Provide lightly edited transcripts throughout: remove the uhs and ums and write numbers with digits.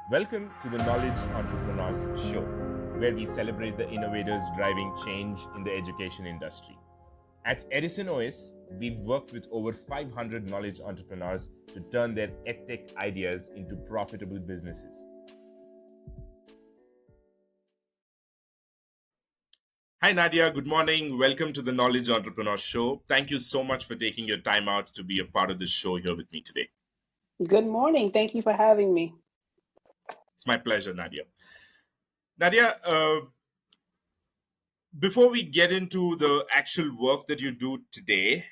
Welcome to the Knowledge Entrepreneurs Show, where we celebrate the innovators driving change in the education industry. At Edison OS, we've worked with over 500 knowledge entrepreneurs to turn their edtech ideas into profitable businesses. Hi, Nadia. Good morning. Welcome to the Knowledge Entrepreneurs Show. Thank you so much for taking your time out to be a part of the show here with me today. Good morning. Thank you for having me. It's my pleasure, Nadia. Nadia, before we get into the actual work that you do today,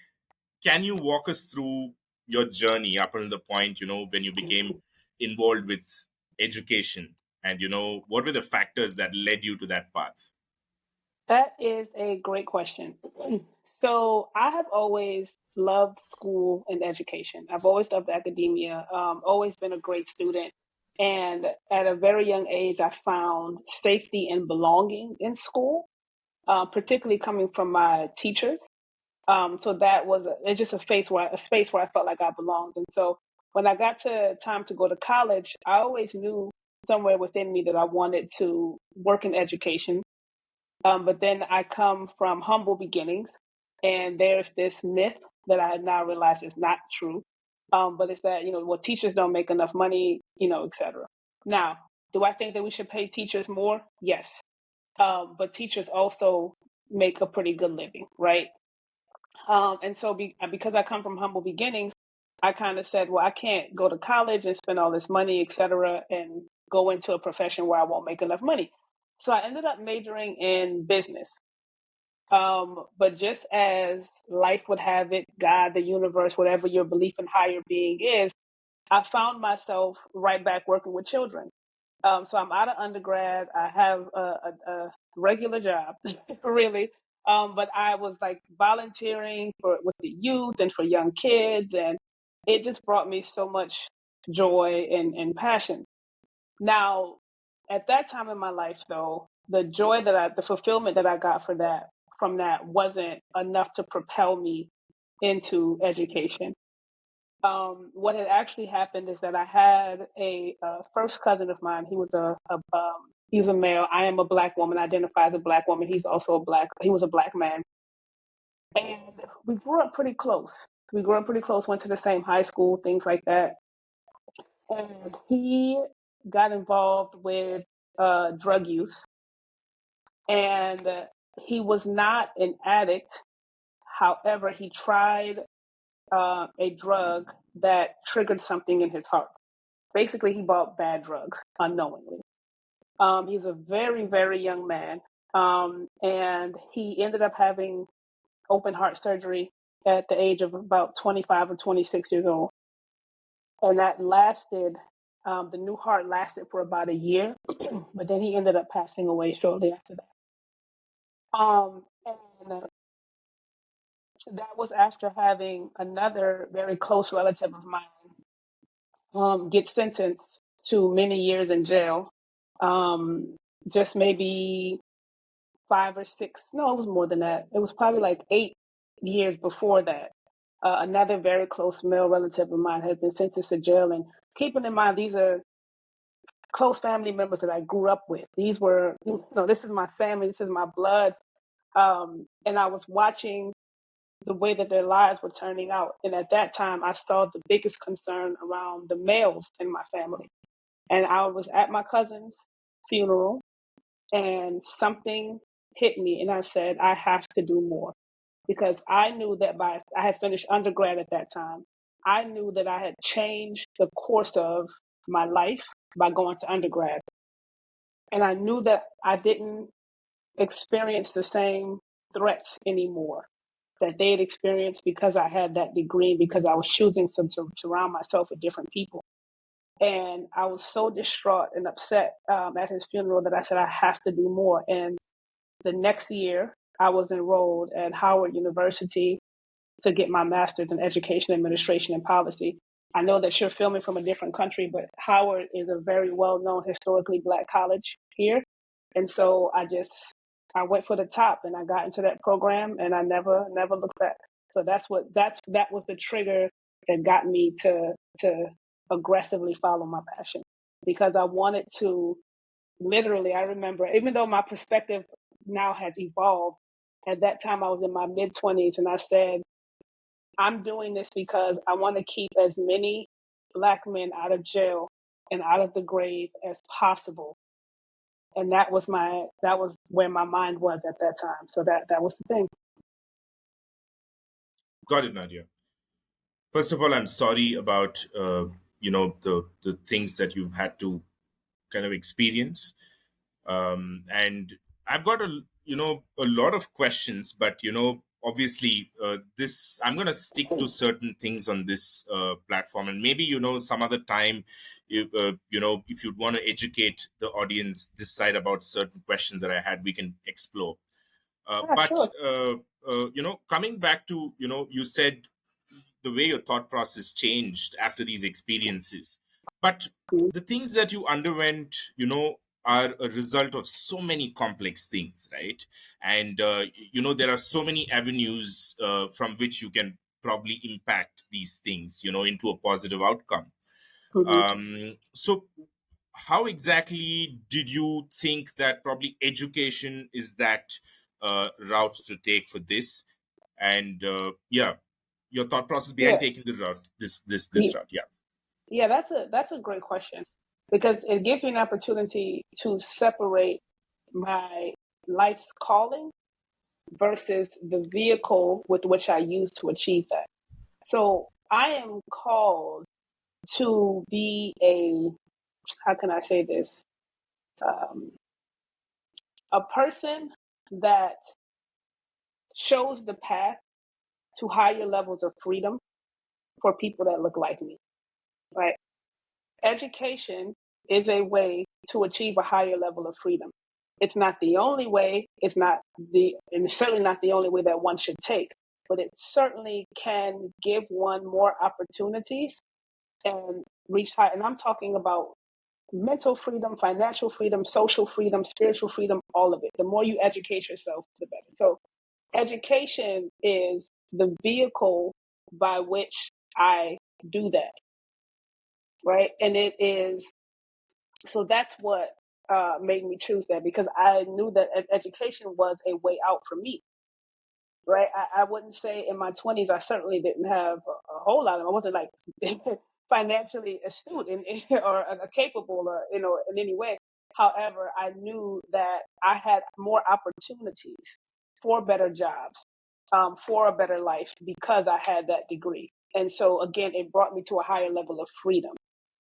can you walk us through your journey up until the point, when you became involved with education and, what were the factors that led you to that path? That is a great question. So, I have always loved school and education. I've always loved academia, always been a great student. And at a very young age, I found safety and belonging in school, particularly coming from my teachers. So that was it's just a space where I felt like I belonged. And so when I got to time to go to college, I always knew somewhere within me that I wanted to work in education. But then I come from humble beginnings, and there's this myth that I now realize is not true. But it's that, well, teachers don't make enough money, et cetera. Now, do I think that we should pay teachers more? Yes. But teachers also make a pretty good living, right? And so because I come from humble beginnings, I kind of said, well, I can't go to college and spend all this money, et cetera, and go into a profession where I won't make enough money. So I ended up majoring in business. But just as life would have it, God, the universe, whatever your belief in higher being is, I found myself right back working with children. So I'm out of undergrad. I have a regular job, really. But I was like volunteering with the youth and for young kids, and it just brought me so much joy and passion. Now, at that time in my life, though, the fulfillment that I got from that wasn't enough to propel me into education. What had actually happened is that I had a first cousin of mine. He's a male. I am a black woman. I identify as a black woman. He was a black man. And we grew up pretty close. Went to the same high school, things like that. And he got involved with drug use. And he was not an addict. However, he tried a drug that triggered something in his heart. Basically, he bought bad drugs unknowingly. He's a very, very young man. And he ended up having open heart surgery at the age of about 25 or 26 years old. And that lasted, the new heart lasted for about a year, but then he ended up passing away shortly after that. And that was after having another very close relative of mine get sentenced to many years in jail. Just maybe 5 or 6, no, it was more than that. It was probably like 8 years before that. Another very close male relative of mine had been sentenced to jail. And keeping in mind, these are close family members that I grew up with. This is my family, this is my blood. And I was watching the way that their lives were turning out. And at that time, I saw the biggest concern around the males in my family. And I was at my cousin's funeral, and something hit me, and I said, I have to do more. Because I knew that I had finished undergrad at that time. I knew that I had changed the course of my life by going to undergrad. And I knew that I didn't experience the same threats anymore that they had experienced because I had that degree, because I was choosing to surround myself with different people. And I was so distraught and upset at his funeral that I said, I have to do more. And the next year, I was enrolled at Howard University to get my master's in education administration and policy. I know that you're filming from a different country, but Howard is a very well-known historically Black college here. And so I went for the top, and I got into that program, and I never looked back. So that was the trigger that got me to aggressively follow my passion. because I wanted to literally, I remember, even though my perspective now has evolved, at that time I was in my mid 20s and I said, I'm doing this because I want to keep as many Black men out of jail and out of the grave as possible. And that was where my mind was at that time. So that was the thing. Got it, Nadia. First of all, I'm sorry about the things that you've had to kind of experience. And I've got a lot of questions, but obviously this I'm going to stick to certain things on this platform, and maybe some other time, if you'd want to educate the audience this side about certain questions that I had, we can explore. Yeah, But sure. coming back to you said the way your thought process changed after these experiences. But Mhm. the things that you underwent, are a result of so many complex things, right? And, there are so many avenues from which you can probably impact these things, into a positive outcome. Mhm. So, how exactly did you think that probably education is that route to take for this? And yeah, your thought process behind Yeah. taking the route, this Ye- route. Yeah. Yeah, that's a great question because it gives me an opportunity to separate my life's calling versus the vehicle with which I use to achieve that. So I am called to be how can I say this? Um, a person that shows the path to higher levels of freedom for people that look like me, right? Education is a way to achieve a higher level of freedom. It's not the only way, and it's certainly not the only way that one should take, but it certainly can give one more opportunities and reach high. And I'm talking about mental freedom, financial freedom, social freedom, spiritual freedom, all of it. The more you educate yourself, the better. So education is the vehicle by which I do that, right? And it is, so that's what made me choose that because I knew that education was a way out for me, right? I wouldn't say in my 20s, I certainly didn't have a whole lot of, I wasn't like financially astute or capable, in any way. However, I knew that I had more opportunities for better jobs, for a better life because I had that degree. And so again, it brought me to a higher level of freedom.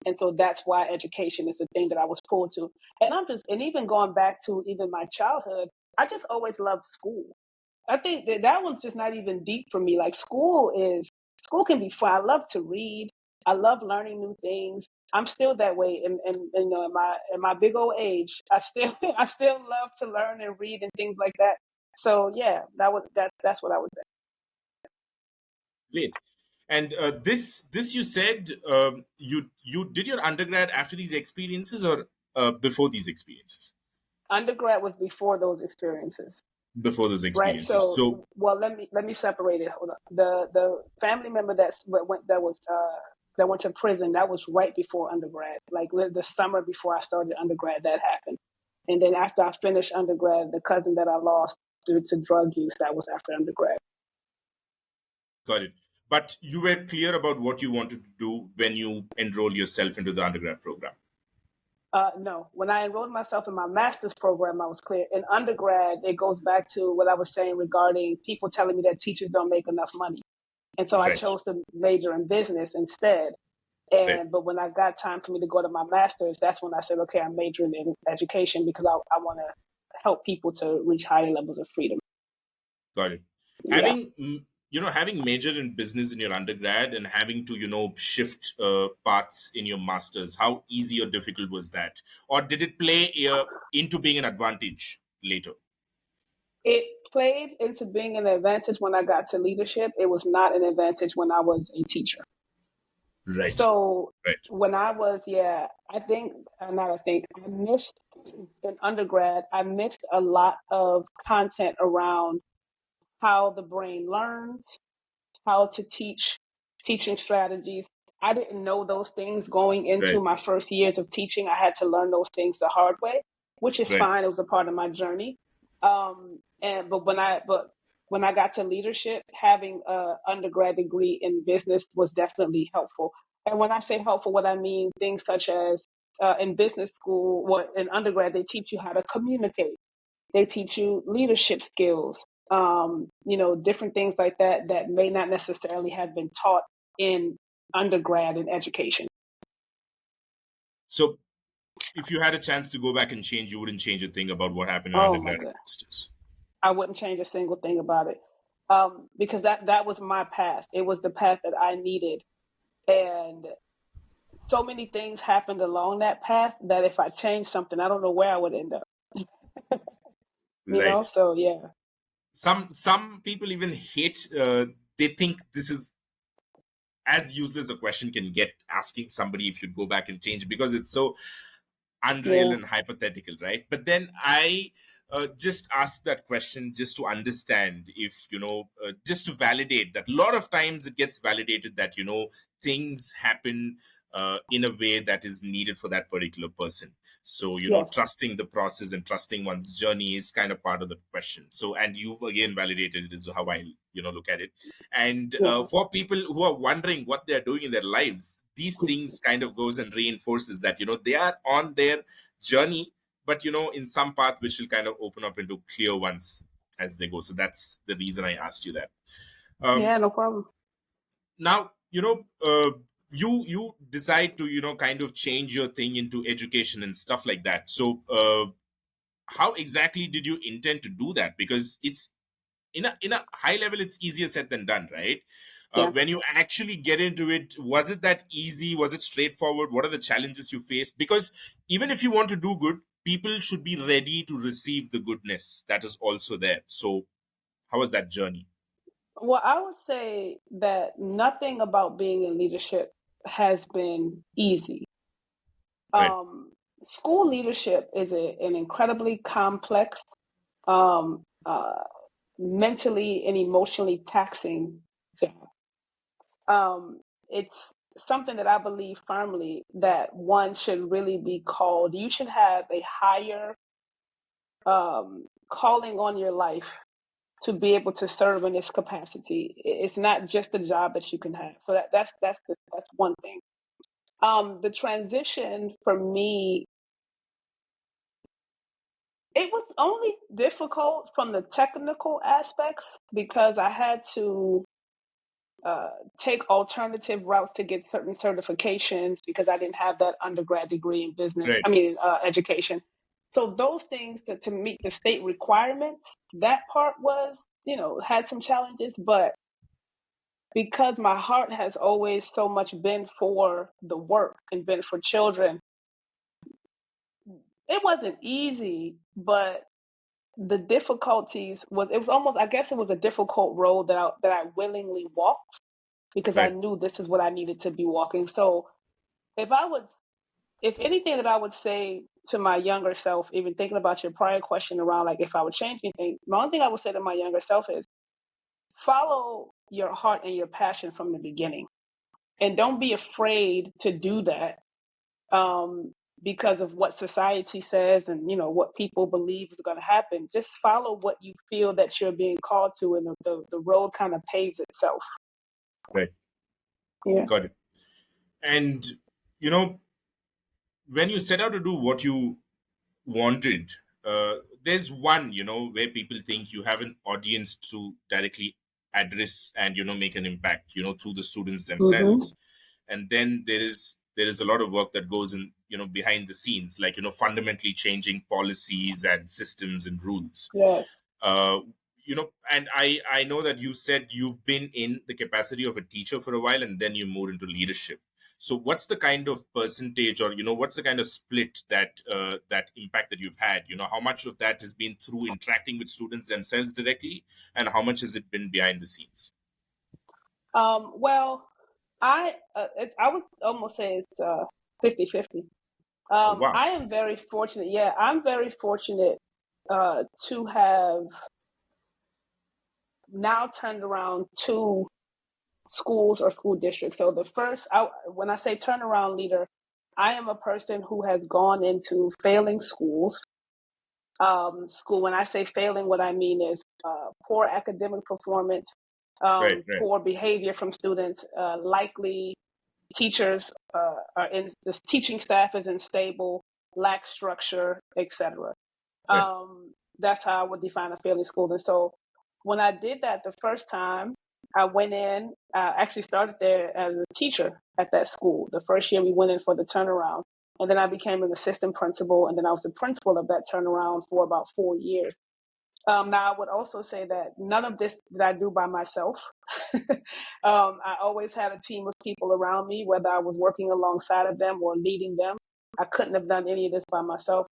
And so that's why education is the thing that I was pulled to. And even going back to even my childhood, I just always loved school. I think that was just not even deep for me. Like school can be fun. I love to read. I love learning new things. I'm still that way, and in my big old age, I still I still love to learn and read and things like that. So yeah, that's what I would say. Great. And this you said, you did your undergrad after these experiences, or before these experiences? Undergrad was before those experiences. Before those Right. experiences. So, So well, let me separate it. Hold on. The family member that went to prison, that was right before undergrad. Like the summer before I started undergrad, that happened. And then after I finished undergrad, the cousin that I lost due to drug use, that was after undergrad. got it. But you were clear about what you wanted to do when you enrolled yourself into the undergrad program. No, when I enrolled myself in my master's program, I was clear. In undergrad, it goes back to what I was saying regarding people telling me that teachers don't make enough money. And so I Right. chose to major in business instead. Right. But when I got time for me to go to my master's, that's when I said, okay, I'm majoring in education because I want to help people to reach higher levels of freedom. Got it. Yeah. Having majored in business in your undergrad and having to shift paths in your masters, how easy or difficult was that, or did it play into being an advantage later? It played into being an advantage when I got to leadership. It was not an advantage when I was a teacher. Right. So Right. when I was, yeah, I think, not I think, I missed in undergrad, I missed a lot of content around how the brain learns, how to teach, teaching strategies, I didn't know those things going into Right. my first years of teaching. I had to learn those things the hard way, which is Right. fine. It was a part of my journey. But when I got to leadership, having a undergrad degree in business was definitely helpful. And when I say helpful, what I mean things such as in business school, what in undergrad they teach you how to communicate. They teach you leadership skills, different things like that that may not necessarily have been taught in undergrad in education. So if you had a chance to go back and change, you wouldn't change a thing about what happened in Oh my undergrad and God. masters. I wouldn't change a single thing about it. Because that was my path. It was the path that I needed. And so many things happened along that path that if I changed something, I don't know where I would end up. Right. So yeah. Some people even hate. They think this is as useless a question can get, asking somebody if you'd go back and change, because it's so unreal Yeah. and hypothetical, right? But then I just ask that question just to understand if, just to validate that. A lot of times it gets validated that, things happen in a way that is needed for that particular person. So, Yes. trusting the process and trusting one's journey is kind of part of the question. So, and you've again validated it, is how I, look at it. And Yeah. for people who are wondering what they're doing in their lives, these things kind of goes and reinforces that, they are on their journey, but, in some path which will kind of open up into clear ones as they go. So that's the reason I asked you that. Yeah, no problem. Now, you decide to, kind of change your thing into education and stuff like that. So how exactly did you intend to do that? Because it's in a high level, it's easier said than done, right? Yeah. When you actually get into it, was it that easy? Was it straightforward? What are the challenges you faced? Because even if you want to do good, people should be ready to receive the goodness that is also there. So how was that journey? Well, I would say that nothing about being in leadership has been easy. Right. Um, School leadership is an incredibly complex, um, uh, mentally and emotionally taxing job. It's something that I believe firmly that one should really be called. You should have a higher calling on your life to be able to serve in this capacity. It's not just a job that you can have. So that's one thing. The transition for me, it was only difficult from the technical aspects because I had to uh, take alternative routes to get certain certifications because I didn't have that undergrad degree in business. Right. I mean, education. So those things to meet the state requirements, that part was, had some challenges, but because my heart has always so much been for the work and been for children, it wasn't easy, but the difficulties was it was almost I guess it was a difficult road that I willingly walked because I Right. knew this is what I needed to be walking. So if I would if anything that I would say to my younger self, even thinking about your prior question around like if I would change anything, the only thing I would say to my younger self is follow your heart and your passion from the beginning. And don't be afraid to do that um, because of what society says and what people believe is going to happen. Just follow what you feel that you're being called to, and the road kind of paves itself. Right. Yeah. Got it. And, you know, when you set out to do what you wanted, there's one, where people think you have an audience to directly address and, make an impact, through the students Mm-hmm. themselves. And then there is a lot of work that goes in, behind the scenes, like, fundamentally changing policies and systems and rules. Yes. uh, and I know that you said you've been in the capacity of a teacher for a while and then you moved into leadership. So what's the kind of percentage, or what's the kind of split that impact that you've had? How much of that has been through interacting with students themselves directly, and how much has it been behind the scenes? Well, I would almost say it's 50-50. Oh, wow. I am very fortunate. Yeah, I'm very fortunate to have now turned around two schools or school districts. So when I say turnaround leader, I am a person who has gone into failing schools. When I say failing, what I mean is poor academic performance, Right, right, poor behavior from students, likely teachers are in the teaching staff is unstable, lacks structure, etc. right. That's how I would define a failing school. And so when I did that the first time, I went in, actually started there as a teacher at that school. The first year we went in for the turnaround. And then I became an assistant principal. And then I was the principal of that turnaround for about 4 years. Now, I would also say that none of this did I do by myself. I always had a team of people around me, whether I was working alongside of them or leading them. I couldn't have done any of this by myself.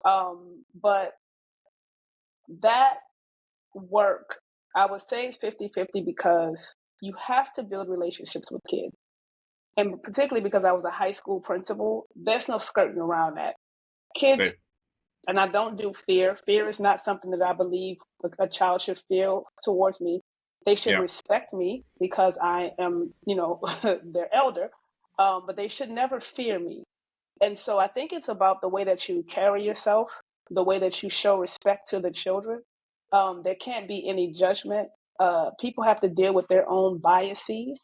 But that work, I would say, is 50-50 because you have to build relationships with kids. And particularly because I was a high school principal, there's no skirting around that. Kids, Right. and I don't do fear. Fear is not something that I believe a child should feel towards me. They should Yeah. respect me because I am, their elder, but they should never fear me. And so I think it's about the way that you carry yourself, the way that you show respect to the children. There can't be any judgment. People have to deal with their own biases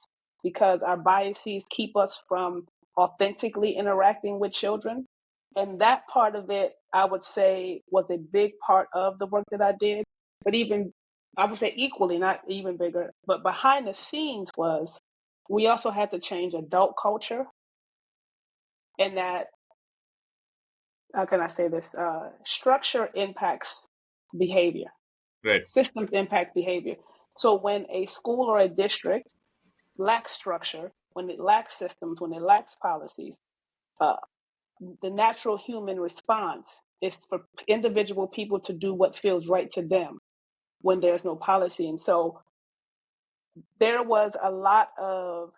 because our biases keep us from authentically interacting with children. And that part of it, I would say, was a big part of the work that I did. But even, I would say equally, not even bigger, but behind the scenes was we also had to change adult culture, and that, how can I say this? Structure impacts behavior. Right. Systems impact behavior. So when a school or a district lacks structure, when it lacks systems, when it lacks policies, uh, the natural human response is for individual people to do what feels right to them when there's no policy. And so there was a lot of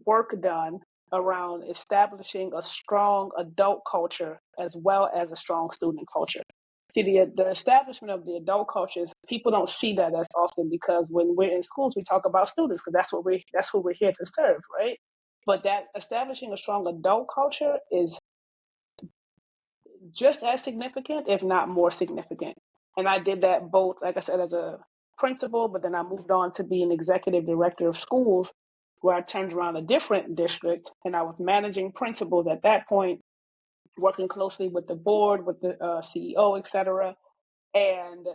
work done around establishing a strong adult culture as well as a strong student culture. See, the establishment of the adult cultures, people don't see that as often because when we're in schools, we talk about students because that's who we're here to serve, right? But that establishing a strong adult culture is just as significant, if not more significant. And I did that both, like I said, as a principal, but then I moved on to be an executive director of schools where I turned around a different district and I was managing principals at that point, working closely with the board, with the CEO, et cetera. And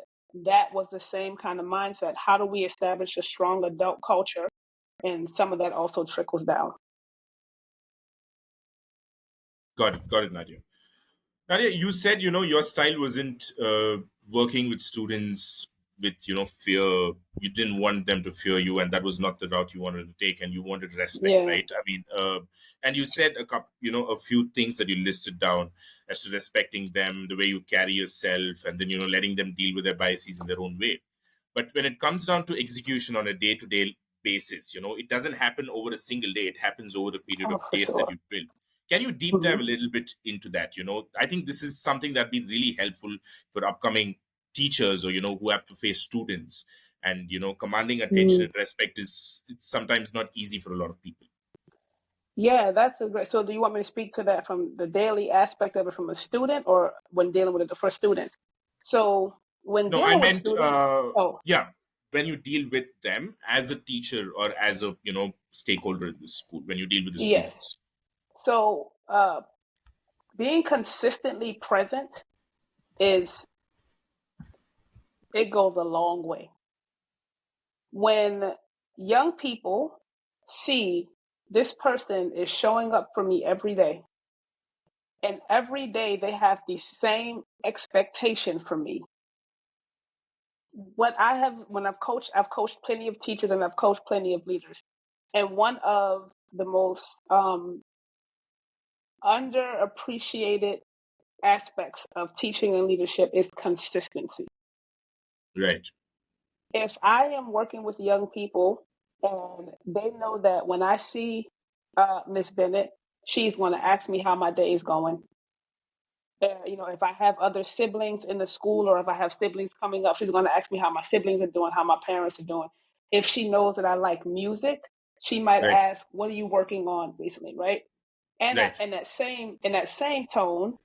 that was the same kind of mindset. How do we establish a strong adult culture? And some of that also trickles down. Got it, Nadia. Nadia, you said, your style wasn't working with students with, fear. You didn't want them to fear you, and that was not the route you wanted to take, and you wanted respect, Yeah. right? I mean, and you said a few things that you listed down as to respecting them, the way you carry yourself, and then, letting them deal with their biases in their own way. But when it comes down to execution on a day-to-day basis, it doesn't happen over a single day. It happens over a period Oh, of for days that sure. you build. Can you deep Hmm. dive a little bit into that? I think this is something that'd be really helpful for upcoming teachers or, who have to face students. And, commanding attention Mm. and respect it's sometimes not easy for a lot of people. Yeah, that's a great. So, do you want me to speak to that from the daily aspect of it from a student or when dealing with it for students? So, when No, I dealing with meant, students, oh, yeah, when you deal with them as a teacher or as a, stakeholder in the school, when you deal with the yes. students. So, being consistently present is, it goes a long way. When young people see this person is showing up for me every day, and every day they have the same expectation from me. When I've coached plenty of teachers and I've coached plenty of leaders. And one of the most underappreciated aspects of teaching and leadership is consistency. Right. If I am working with young people and they know that when I see Miss Bennett, she's going to ask me how my day is going. If I have other siblings in the school or if I have siblings coming up, she's going to ask me how my siblings are doing, how my parents are doing. If she knows that I like music, she might Right. ask, "What are you working on recently?" Right? And Right. in that same tone,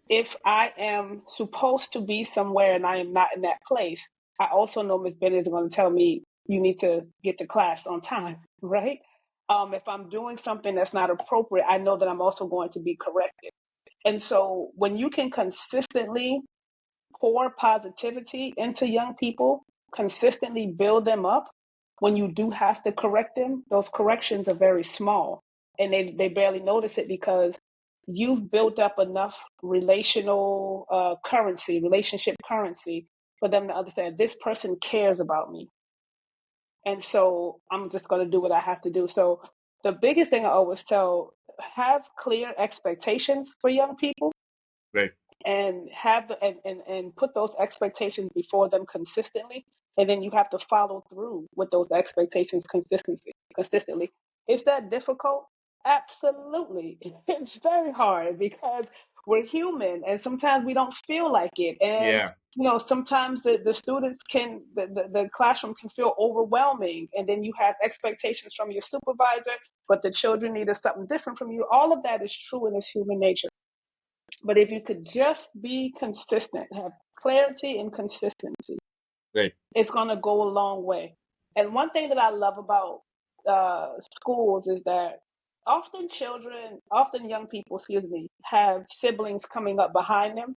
if I am supposed to be somewhere and I am not in that place, I also know Miss Bennett is going to tell me you need to get to class on time, right? If I'm doing something that's not appropriate, I know that I'm also going to be corrected. And so when you can consistently pour positivity into young people, consistently build them up, when you do have to correct them, those corrections are very small and they barely notice it because you've built up enough relationship currency for them to understand this person cares about me. And so I'm just going to do what I have to do. So the biggest thing I always tell, have clear expectations for young people Right. and and put those expectations before them consistently, and then you have to follow through with those expectations consistently. Is that difficult? Absolutely. It's very hard because we're human and sometimes we don't feel like it. And Yeah. sometimes the students the classroom can feel overwhelming, and then you have expectations from your supervisor, but the children needed something different from you. All of that is true in this human nature. But if you could just be consistent, have clarity and consistency, Right. it's going to go a long way. And one thing that I love about schools is that often young people, excuse me, have siblings coming up behind them.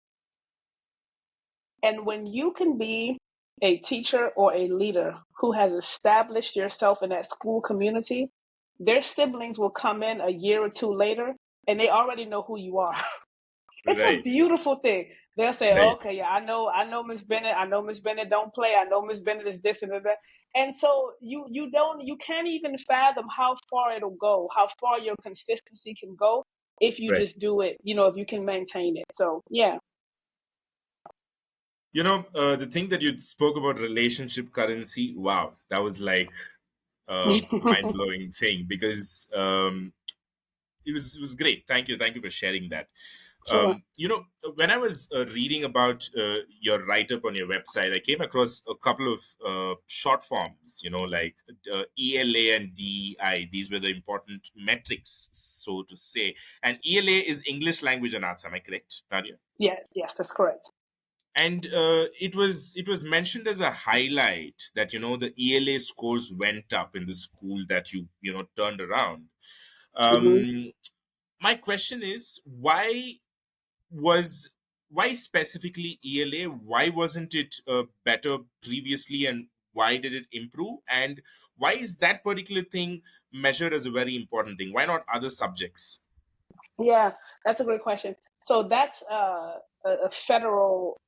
And when you can be a teacher or a leader who has established yourself in that school community, their siblings will come in a year or two later and they already know who you are. It's a Right. beautiful thing. They'll say, Right. "Okay, yeah, I know Miss Bennett. I know Miss Bennett don't play. I know Miss Bennett is this and that." And so you can't even fathom how far it'll go, how far your consistency can go if you Right. just do it. If you can maintain it. So yeah. The thing that you spoke about relationship currency, wow, that was like a mind blowing thing because it was great. Thank you for sharing that. Sure. When I was reading about your write up on your website, I came across a couple of short forms. Like ELA and DEI. These were the important metrics, so to say. And ELA is English Language and Arts. Am I correct, Nadia? Yes, that's correct. And it was mentioned as a highlight that the ELA scores went up in the school that you turned around. Hmm. My question is, was why specifically ELA? Why wasn't it better previously, and why did it improve? And why is that particular thing measured as a very important thing? Why not other subjects? Yeah, that's a great question. So that's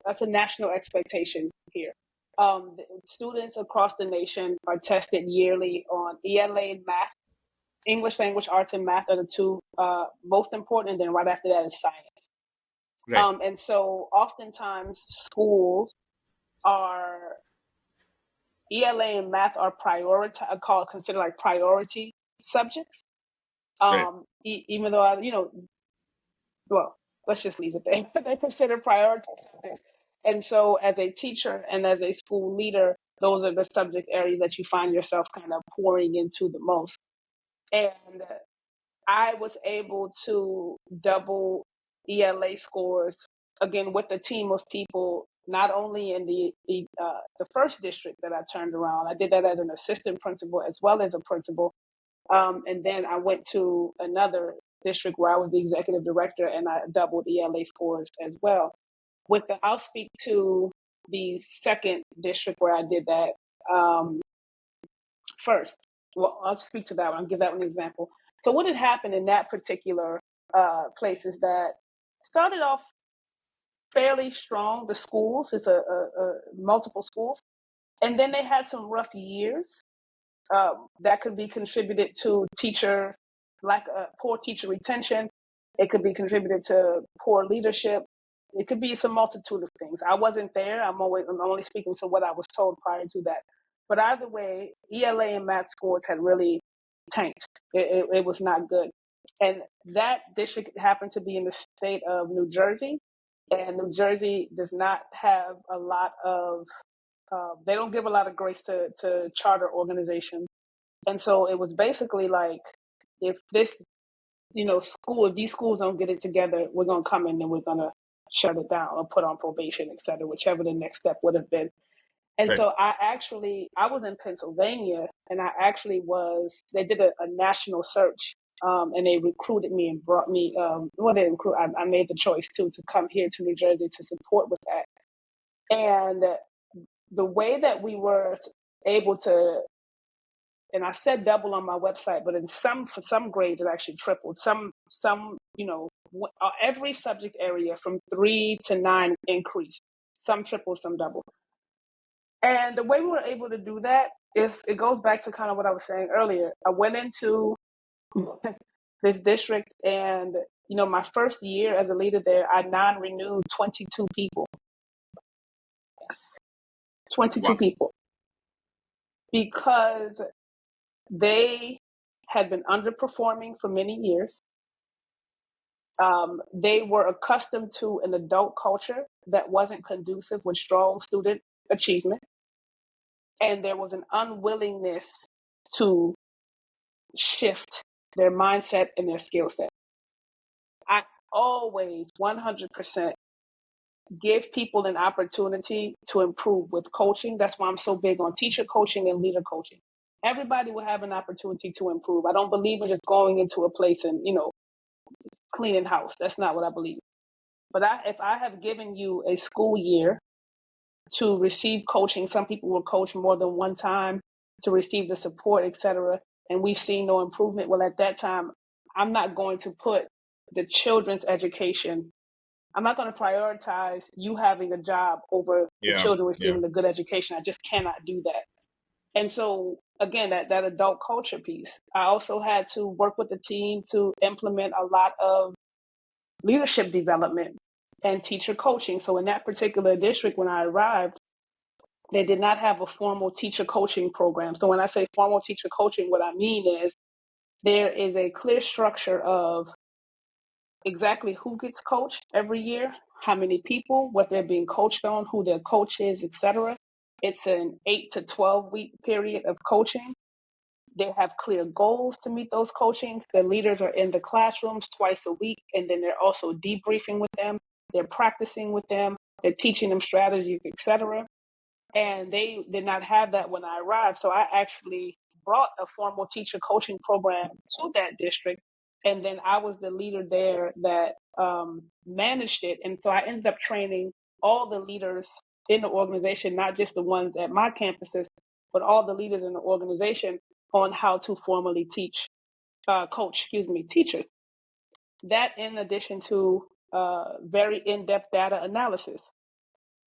that's a national expectation here. Students across the nation are tested yearly on ELA and math. English language arts and math are the two most important, and then right after that is science. Right. And so oftentimes schools are ELA and math are considered like priority subjects. Right. Even though well, let's just leave it there. They consider priority subjects. And so as a teacher and as a school leader, those are the subject areas that you find yourself kind of pouring into the most. And I was able to double ELA scores again with a team of people, not only in the first district that I turned around. I did that as an assistant principal as well as a principal. And then I went to another district where I was the executive director and I doubled ELA scores as well. I'll speak to the second district where I did that first. Well, I'll speak to that one. I'll give that one an example. So what had happened in that particular place is that started off fairly strong. The schools, it's a multiple schools, and then they had some rough years that could be contributed to poor teacher retention. It could be contributed to poor leadership. It could be some multitude of things. I wasn't there. I'm only speaking to what I was told prior to that. But either way, ELA and math scores had really tanked. It was not good. And that district happened to be in the state of New Jersey. And New Jersey does not have a lot of, they don't give a lot of grace to charter organizations. And so it was basically like, if this, if these schools don't get it together, we're going to come in and we're going to shut it down or put on probation, et cetera, whichever the next step would have been. And Right. so I was in Pennsylvania, and they did a national search, and they recruited me and brought me, I made the choice to come here to New Jersey to support with that. And the way that we were able to, and I said double on my website, but for some grades it actually tripled. Every subject area from 3 to 9 increased. Some triple, some double. And the way we were able to do that is, it goes back to kind of what I was saying earlier. I went into this district, and my first year as a leader there, I non-renewed 22 people. Yes, 22 Wow. people, because they had been underperforming for many years. They were accustomed to an adult culture that wasn't conducive with strong student achievement. And there was an unwillingness to shift their mindset and their skill set. I always 100% give people an opportunity to improve with coaching. That's why I'm so big on teacher coaching and leader coaching. Everybody will have an opportunity to improve. I don't believe in just going into a place and, cleaning house. That's not what I believe. But if I have given you a school year to receive coaching, some people will coach more than one time to receive the support, etc., and we've seen no improvement. Well, at that time, I'm not going to put the children's education. I'm not going to prioritize you having a job over the children receiving a good education. I just cannot do that. And so, again, that adult culture piece, I also had to work with the team to implement a lot of leadership development and teacher coaching. So in that particular district, when I arrived, they did not have a formal teacher coaching program. So when I say formal teacher coaching, what I mean is there is a clear structure of exactly who gets coached every year, how many people, what they're being coached on, who their coach is, etc. It's an 8 to 12 week period of coaching. They have clear goals to meet those coachings. The leaders are in the classrooms twice a week, and then they're also debriefing with them. They're practicing with them. They're teaching them strategies, etc. And they did not have that when I arrived. So I actually brought a formal teacher coaching program to that district. And then I was the leader there that managed it. And so I ended up training all the leaders in the organization, not just the ones at my campuses, but all the leaders in the organization on how to formally coach teachers. That in addition to very in-depth data analysis.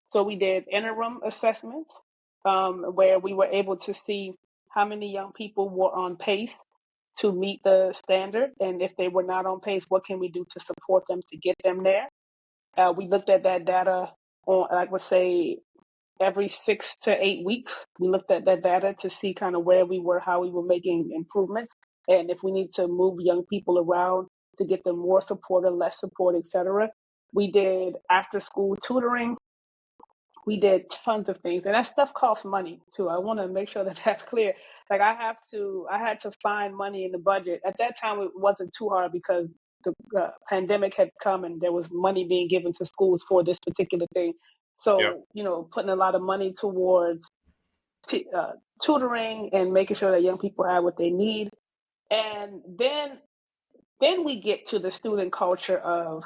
So we did interim assessments where we were able to see how many young people were on pace to meet the standard. And if they were not on pace, what can we do to support them to get them there? We looked at that data on, I would say, every 6 to 8 weeks. We looked at that data to see kind of where we were, how we were making improvements, and if we need to move young people around to get them more support or less support, etc. We did after school tutoring. We did tons of things, and that stuff costs money too. I want to make sure that that's clear. Like I had to find money in the budget. At that time, it wasn't too hard because the pandemic had come and there was money being given to schools for this particular thing. So, putting a lot of money towards tutoring and making sure that young people have what they need. And then we get to the student culture of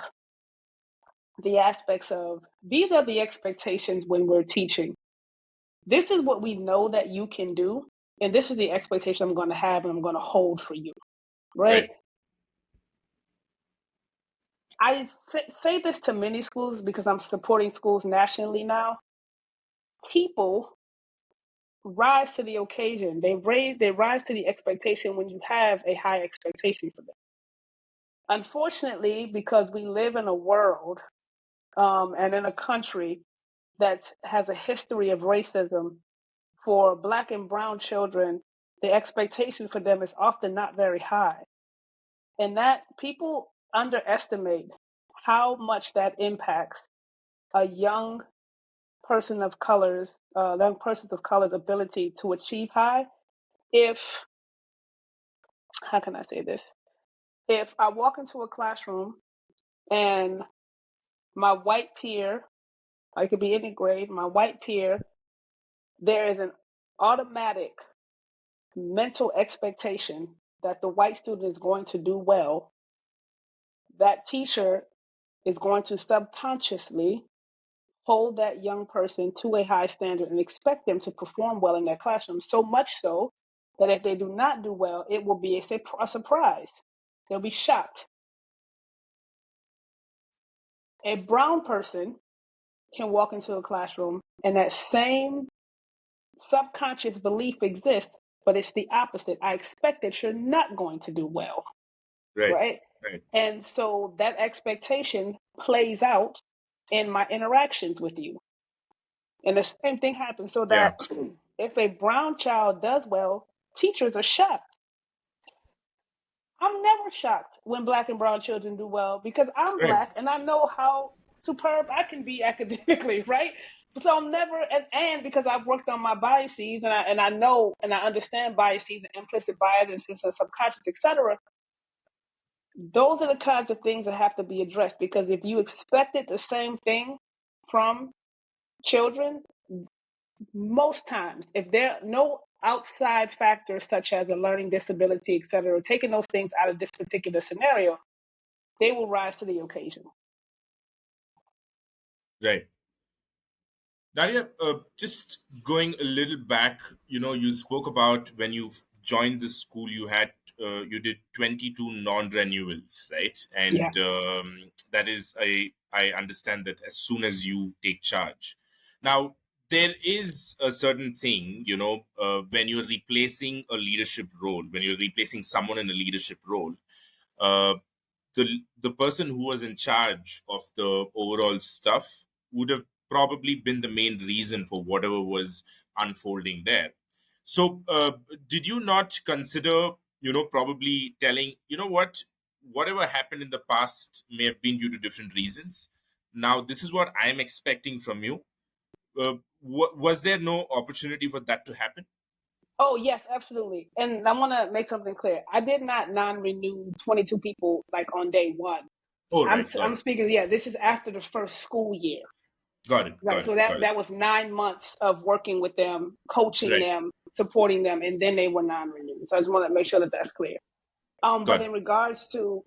the aspects of, these are the expectations when we're teaching. This is what we know that you can do, and this is the expectation I'm going to have and I'm going to hold for you, right? I say this to many schools because I'm supporting schools nationally now. People rise to the occasion. They rise to the expectation when you have a high expectation for them. Unfortunately, because we live in a world and in a country that has a history of racism, for Black and brown children, the expectation for them is often not very high. And that people underestimate how much that impacts a young person's of color's ability to achieve high if how can I say this? If I walk into a classroom and my white peer, I could be any grade, my white peer, there is an automatic mental expectation that the white student is going to do well. That teacher is going to subconsciously hold that young person to a high standard and expect them to perform well in their classroom, so much so that if they do not do well, it will be a surprise. They'll be shocked. A brown person can walk into a classroom and that same subconscious belief exists, but it's the opposite. I expect that you're not going to do well, Right. right? Right. And so that expectation plays out in my interactions with you. And the same thing happens so Yeah. that if a brown child does well, teachers are shocked. I'm never shocked when black and brown children do well because I'm Right. black and I know how superb I can be academically, right? So I'm never, and because I've worked on my biases and I know and I understand biases and implicit biases and subconscious, etc. Those are the kinds of things that have to be addressed because if you expected the same thing from children, most times, if there are no outside factors such as a learning disability, etc., taking those things out of this particular scenario, they will rise to the occasion. Right. Nadia, just going a little back, you spoke about when you joined the school, you did 22 non-renewals, right? Yeah. And that is, I understand that as soon as you take charge. Now, there is a certain thing, when you're replacing a leadership role, when you're replacing someone in a leadership role, uh, the person who was in charge of the overall stuff would have probably been the main reason for whatever was unfolding there. So did you not consider, probably telling, whatever happened in the past may have been due to different reasons. Now this is what I'm expecting from you. Was there no opportunity for that to happen? Oh, yes, absolutely. And I want to make something clear. I did not non-renew 22 people like on day one. Oh, I'm right, got I'm it. speaking. Yeah, this is after the first school year. Got it, Right. got it, So got it. that was 9 months of working with them, coaching Right, them, supporting them, and then they were non-renewed. So I just want to make sure that that's clear. But got it. in regards to,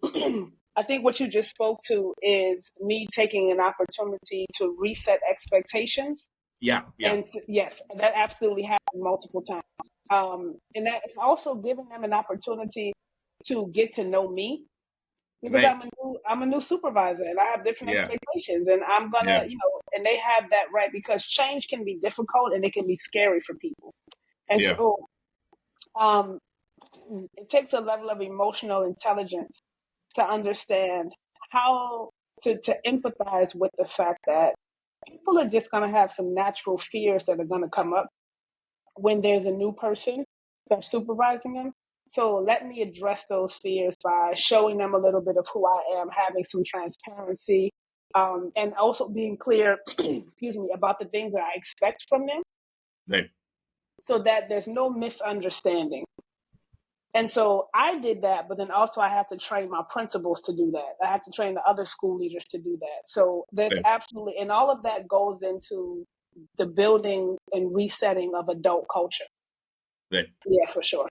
I think what you just spoke to is me taking an opportunity to reset expectations. Yeah, yeah. And yes, that absolutely happened multiple times. And that also giving them an opportunity to get to know me because Right. I'm a new supervisor and I have different Yeah, expectations and I'm gonna, yeah. and they have that right because change can be difficult and it can be scary for people. And Yeah. so um, it takes a level of emotional intelligence to understand how to empathize with the fact that people are just gonna have some natural fears that are gonna come up when there's a new person that's supervising them. So let me address those fears by showing them a little bit of who I am, having some transparency, and also being clear, excuse me, about the things that I expect from them Right. so that there's no misunderstanding. And so I did that, but then also I have to train my principals to do that. I have to train the other school leaders to do that. So there's Right. absolutely, and all of that goes into the building and resetting of adult culture. Right. Yeah, for sure.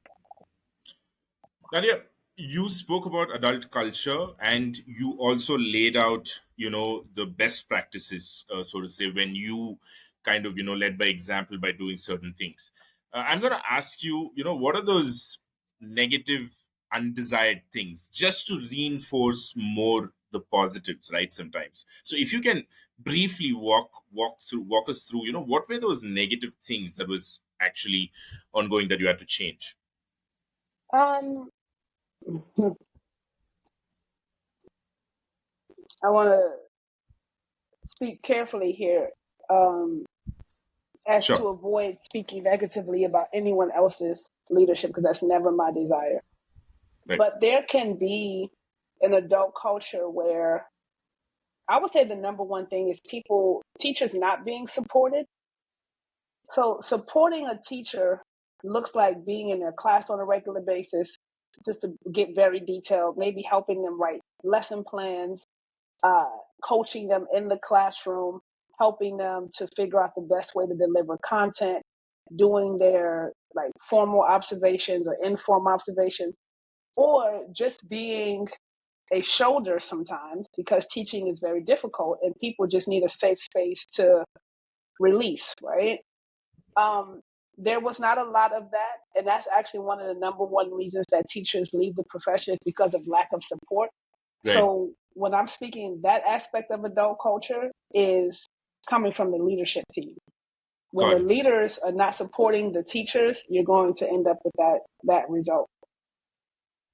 Nadia, you spoke about adult culture and you also laid out, the best practices, so to say, when you kind of, led by example by doing certain things. I'm going to ask you, what are those negative, undesired things just to reinforce more the positives, right? Sometimes. So if you can briefly walk us through, what were those negative things that was actually ongoing that you had to change? Um, I want to speak carefully here, um, as Sure. to avoid speaking negatively about anyone else's leadership because that's never my desire. Right. But there can be an adult culture where I would say the number one thing is teachers not being supported. So supporting a teacher looks like being in their class on a regular basis, just to get very detailed, maybe helping them write lesson plans, coaching them in the classroom, helping them to figure out the best way to deliver content, doing their like formal observations or informal observations, or just being a shoulder sometimes, because teaching is very difficult and people just need a safe space to release, right? There was not a lot of that, and that's actually one of the number one reasons that teachers leave the profession is because of lack of support. Right. So when I'm speaking, that aspect of adult culture is coming from the leadership team. When the leaders are not supporting the teachers, you're going to end up with that result.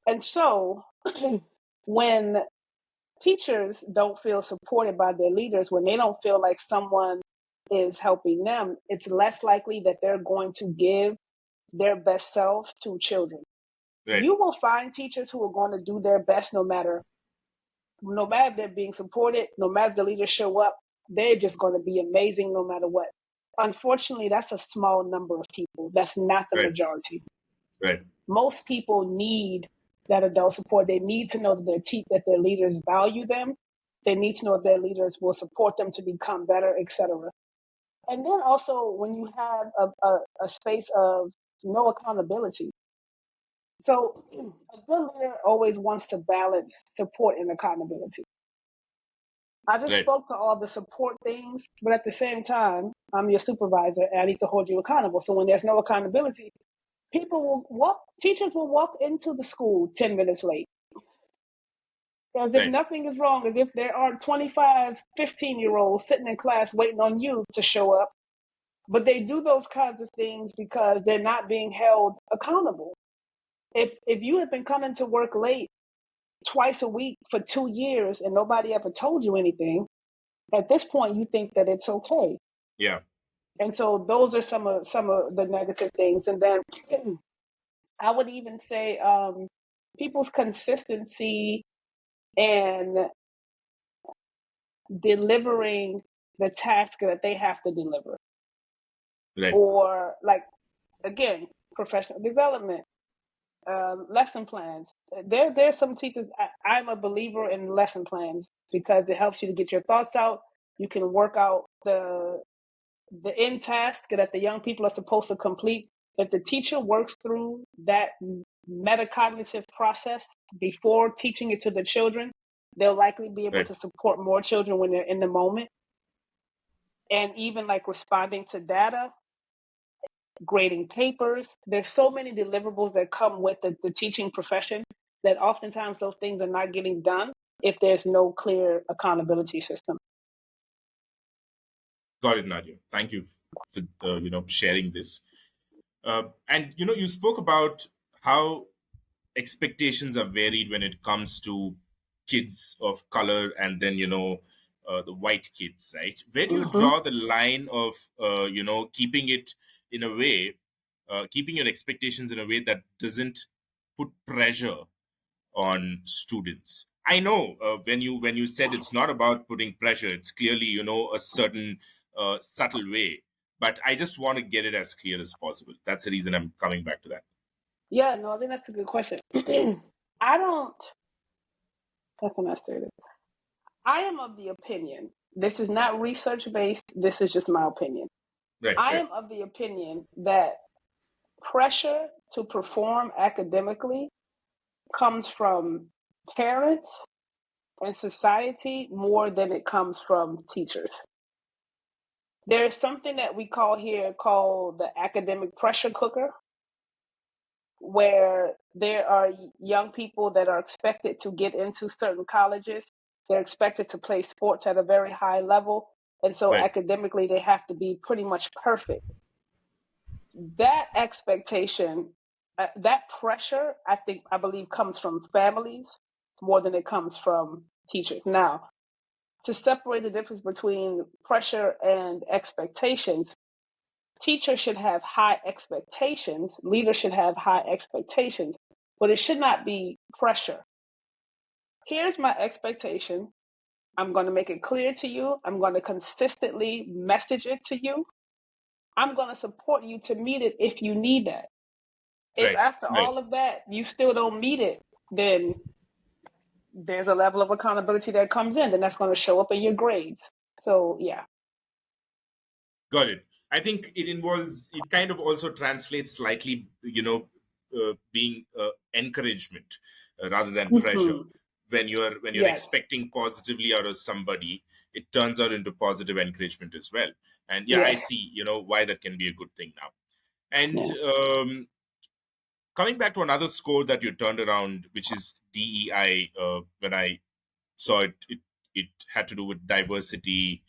And so when teachers don't feel supported by their leaders, when they don't feel like someone is helping them, it's less likely that they're going to give their best selves to children. Right. You will find teachers who are going to do their best no matter if they're being supported, no matter if the leaders show up, they're just going to be amazing no matter what. Unfortunately, that's a small number of people. That's not the majority. Right. Most people need that adult support. They need to know that their leaders value them. They need to know that their leaders will support them to become better, etc. And then also when you have a space of no accountability. So a good leader always wants to balance support and accountability. I just spoke to all the support things, but at the same time, I'm your supervisor and I need to hold you accountable. So when there's no accountability, teachers will walk into the school 10 minutes late. As if nothing is wrong, as if there are 25, 15-year-olds sitting in class waiting on you to show up. But they do those kinds of things because they're not being held accountable. If you have been coming to work late twice a week for 2 years and nobody ever told you anything, at this point you think that it's okay. Yeah. And so those are some of the negative things. And then I would even say people's consistency and delivering the task that they have to deliver. Right. Or like, again, professional development, lesson plans. There's some teachers, I'm a believer in lesson plans because it helps you to get your thoughts out. You can work out the end task that the young people are supposed to complete. If the teacher works through that metacognitive process before teaching it to the children, they'll likely be able to support more children when they're in the moment. And even like responding to data, grading papers. There's so many deliverables that come with the teaching profession that oftentimes those things are not getting done if there's no clear accountability system. Got it, Nadia. Thank you for sharing this. And you spoke about how expectations are varied when it comes to kids of color and then the white kids, right? Where do you draw the line of keeping it in a way, keeping your expectations in a way that doesn't put pressure on students? I know when you said it's not about putting pressure, it's clearly a certain subtle way, but I just want to get it as clear as possible. That's the reason I'm coming back to that. Yeah, no, I think that's a good question. How can I say this? I am of the opinion, this is not research based, this is just my opinion. I am of the opinion that pressure to perform academically comes from parents and society more than it comes from teachers. There's something that we call the academic pressure cooker, where there are young people that are expected to get into certain colleges. They're expected to play sports at a very high level. And so academically, they have to be pretty much perfect. That expectation, that pressure, I believe comes from families more than it comes from teachers. Now, to separate the difference between pressure and expectations, teachers should have high expectations, leaders should have high expectations, but it should not be pressure. Here's my expectation. I'm going to make it clear to you. I'm going to consistently message it to you. I'm going to support you to meet it if you need that. If Right. after Right. all of that you still don't meet it, then there's a level of accountability that comes in, and that's going to show up in your grades. So yeah. Got it. I think it kind of also translates slightly, being encouragement rather than pressure. Mhm. When you're Yes. expecting positively out of somebody, it turns out into positive encouragement as well. And yeah, I Yes. see, why that can be a good thing now. And Yeah. coming back to another score that you turned around, which is DEI, when I saw it had to do with diversity,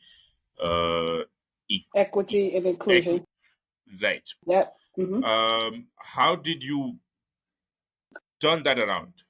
uh, e- e- Equity and inclusion. equi- right. Yep. Hmm. How did you turn that around?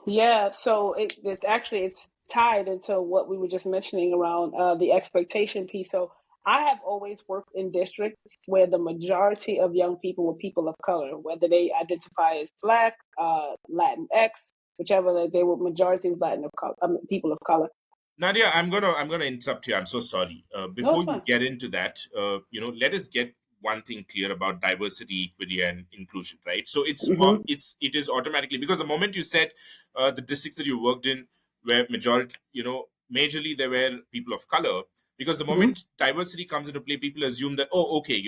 Yeah. So it's tied into what we were just mentioning around the expectation piece. So I have always worked in districts where the majority of young people were people of color, whether they identify as Black, Latinx, whichever they were majority of Latin of color, people of color. Nadia, I'm gonna interrupt you. I'm so sorry. No, Before it's you fine. get into that, let us get one thing clear about diversity, equity, and inclusion, right? So Hmm. it is automatically, because the moment you said the districts that you worked in were majority, majorly there were people of color. Because the Hmm. moment diversity comes into play, people assume that, oh, okay,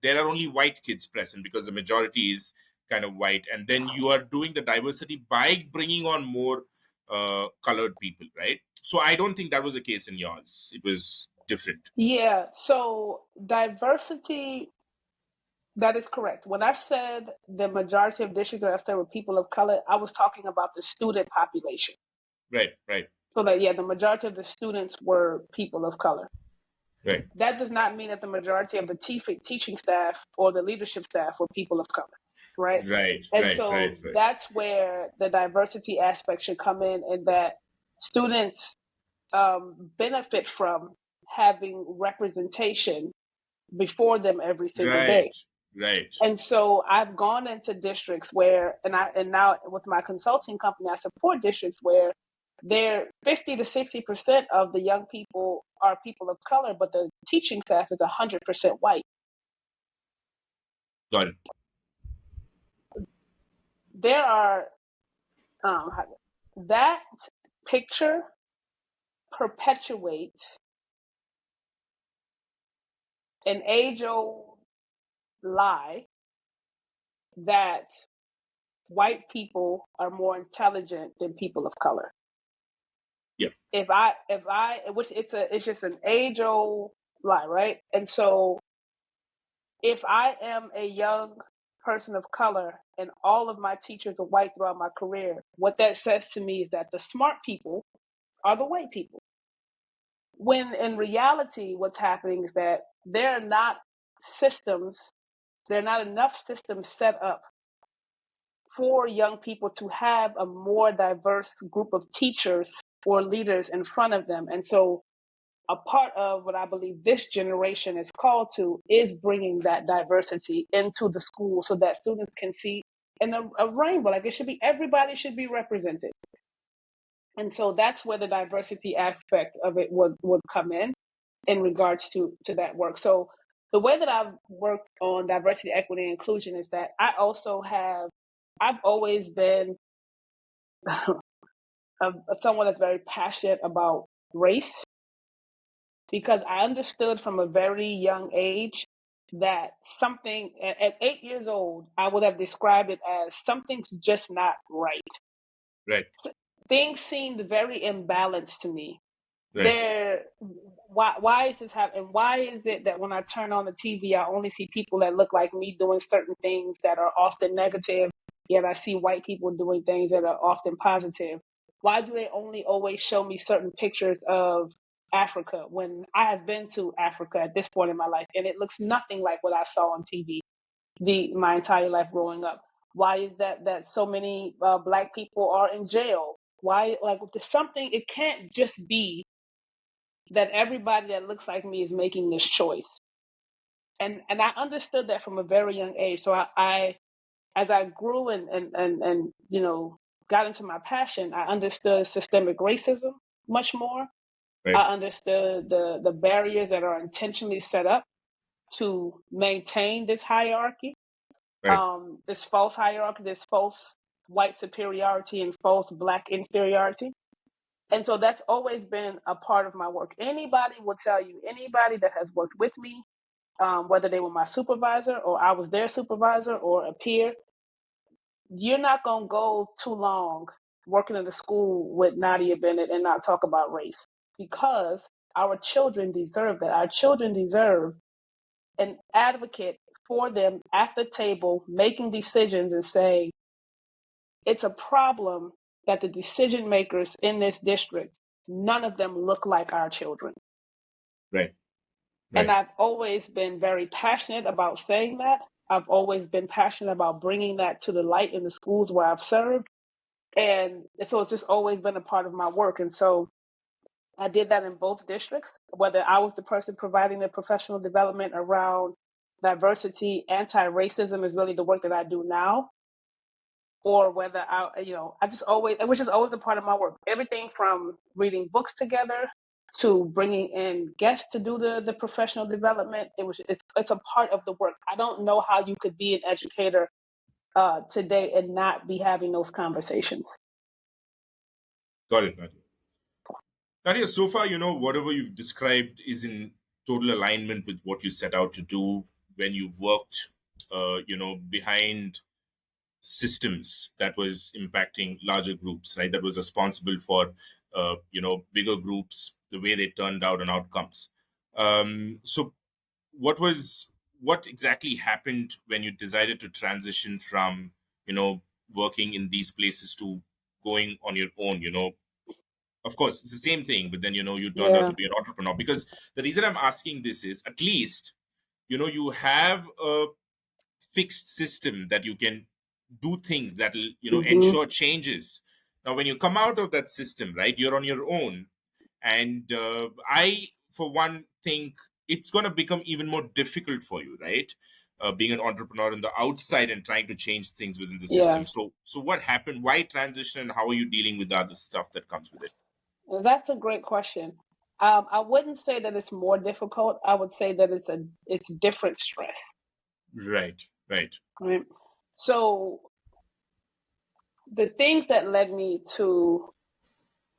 there are only white kids present because the majority is kind of white, and then you are doing the diversity by bringing on more colored people, right? So I don't think that was the case in yours. It was different. Yeah. So diversity. That is correct. When I said the majority of districts that I said were people of color, I was talking about the student population. Right, right, So that, yeah, the majority of the students were people of color. right, That does not mean that the majority of the teaching staff or the leadership staff were people of color, right? right, And right, right, so right, that's where the diversity aspect should come in, and that students benefit from having representation before them every single day. right, right. And so I've gone into districts where, and now with my consulting company, I support districts where they're 50 to 60% of the young people are people of color, but the teaching staff is 100% white. Got it. There are, um, that picture perpetuates an age old lie that white people are more intelligent than people of color. Yeah, Which it's just an age old lie, right? And so if I am a young person of color and all of my teachers are white throughout my career, what that says to me is that the smart people are the white people. When in reality, what's happening is that there are not systems, there are not enough systems set up for young people to have a more diverse group of teachers or leaders in front of them. And so a part of what I believe this generation is called to is bringing that diversity into the school so that students can see in a rainbow. Like everybody should be represented. And so that's where the diversity aspect of it would come in regards to that work. So the way that I've worked on diversity, equity, and inclusion is that I've always been someone that's very passionate about race, because I understood from a very young age that something at 8 years old, I would have described it as something's just not right. right, Things seemed very imbalanced to me. right. Why is this happening? Why is it that when I turn on the TV, I only see people that look like me doing certain things that are often negative, yet I see white people doing things that are often positive? Why do they only always show me certain pictures of Africa when I have been to Africa at this point in my life and it looks nothing like what I saw on TV my entire life growing up? Why is that so many black people are in jail? Why, like, there's something, it can't just be that everybody that looks like me is making this choice. And I understood that from a very young age. So I as I grew and got into my passion, I understood systemic racism much more. Right. I understood the barriers that are intentionally set up to maintain this hierarchy. Right. This false hierarchy, this false white superiority and false black inferiority. And so that's always been a part of my work. Anybody will tell you, anybody that has worked with me, whether they were my supervisor or I was their supervisor or a peer, you're not going to go too long working in the school with Nadia Bennett and not talk about race, because our children deserve that. Our children deserve an advocate for them at the table making decisions and saying, it's a problem that the decision makers in this district, none of them look like our children. Right. And Right. I've always been very passionate about saying that. I've always been passionate about bringing that to the light in the schools where I've served. And so it's just always been a part of my work. And so I did that in both districts, whether I was the person providing the professional development around diversity, anti-racism is really the work that I do now, or whether I just always, which is always a part of my work. Everything from reading books together to bringing in guests to do the professional development. It's a part of the work. I don't know how you could be an educator today and not be having those conversations. Got it, Nadia. Nadia, so far, whatever you've described is in total alignment with what you set out to do when you worked, behind systems that was impacting larger groups, right? That was responsible for, bigger groups, the way they turned out and outcomes. So, what exactly happened when you decided to transition from, working in these places to going on your own? Of course, it's the same thing, but then, you turned out Yeah. to be an entrepreneur. Because the reason I'm asking this is, at least, you have a fixed system that you can do things that will Hmm. ensure changes. Now when you come out of that system, right, you're on your own. And I, for one, think it's going to become even more difficult for you, right, being an entrepreneur on the outside and trying to change things within the Yeah. system. So what happened? Why transition, and how are you dealing with the other stuff that comes with it? Well, that's a great question. I wouldn't say that it's more difficult. I would say that it's different stress. Right. Right. Right. So the things that led me to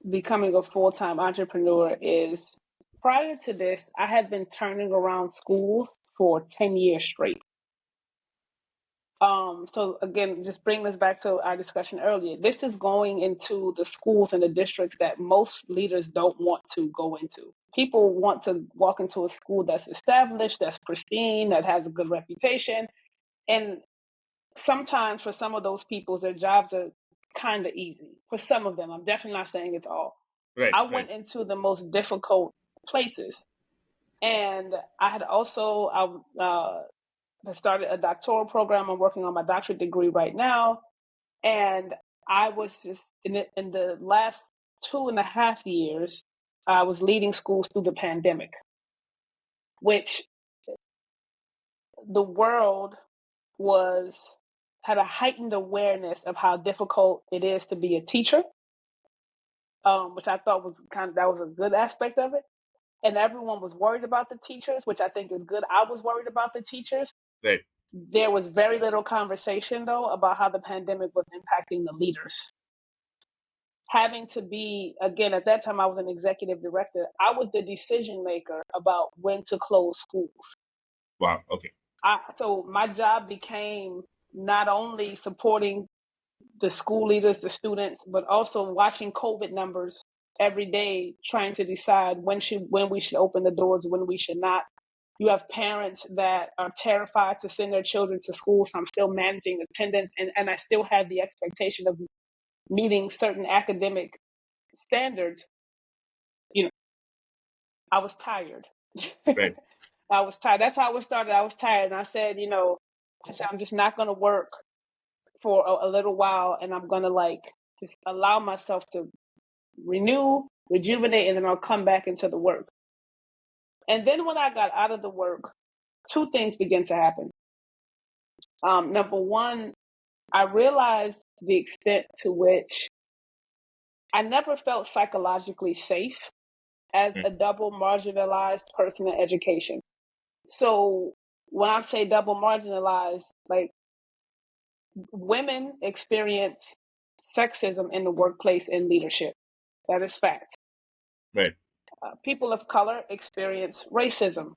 becoming a full-time entrepreneur is, prior to this, I had been turning around schools for 10 years straight. So again, just bring us back to our discussion earlier. This is going into the schools and the districts that most leaders don't want to go into. People want to walk into a school that's established, that's pristine, that has a good reputation. And sometimes for some of those people, their jobs are kind of easy. For some of them, I'm definitely not saying it's all. Right. I Right. went into the most difficult places. And I had also, I started a doctoral program. I'm working on my doctorate degree right now. And I was just in the last 2.5 years, I was leading schools through the pandemic, which the world was had a heightened awareness of how difficult it is to be a teacher, which I thought was that was a good aspect of it. And everyone was worried about the teachers, which I think is good. I was worried about the teachers. Right. There was very little conversation, though, about how the pandemic was impacting the leaders. Having to be, again, at that time, I was an executive director. I was the decision maker about when to close schools. Wow. Okay. So my job became not only supporting the school leaders, the students, but also watching COVID numbers every day, trying to decide when we should open the doors, when we should not. You have parents that are terrified to send their children to school, so I'm still managing attendance, and I still have the expectation of meeting certain academic standards. You know, I was tired. Right. I was tired. That's how it started. I was tired, and I said, I'm just not going to work for a little while, and I'm going to just allow myself to renew, rejuvenate, and then I'll come back into the work. And then when I got out of the work, two things began to happen. Number one, I realized the extent to which I never felt psychologically safe as Mm. a double marginalized person in education. So when I say double marginalized, like women experience sexism in the workplace and leadership. That is fact. Right. People of color experience racism.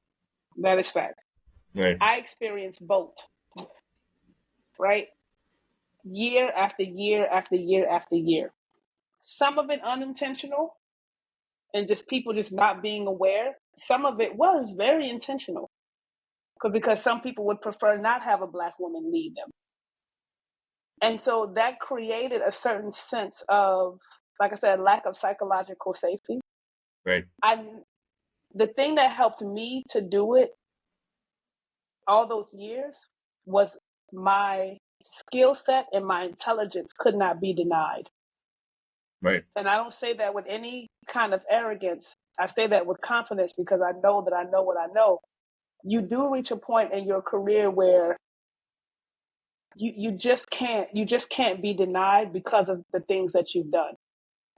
That is fact. Right. I experience both, right? Year after year after year after year. Some of it unintentional and just people just not being aware. Some of it was very intentional because some people would prefer not have a Black woman lead them. And so that created a certain sense of, like I said, lack of psychological safety. Right. The thing that helped me to do it all those years was my skill set and my intelligence could not be denied. Right. And I don't say that with any kind of arrogance. I say that with confidence because I know that I know what I know. You do reach a point in your career where you just can't be denied because of the things that you've done.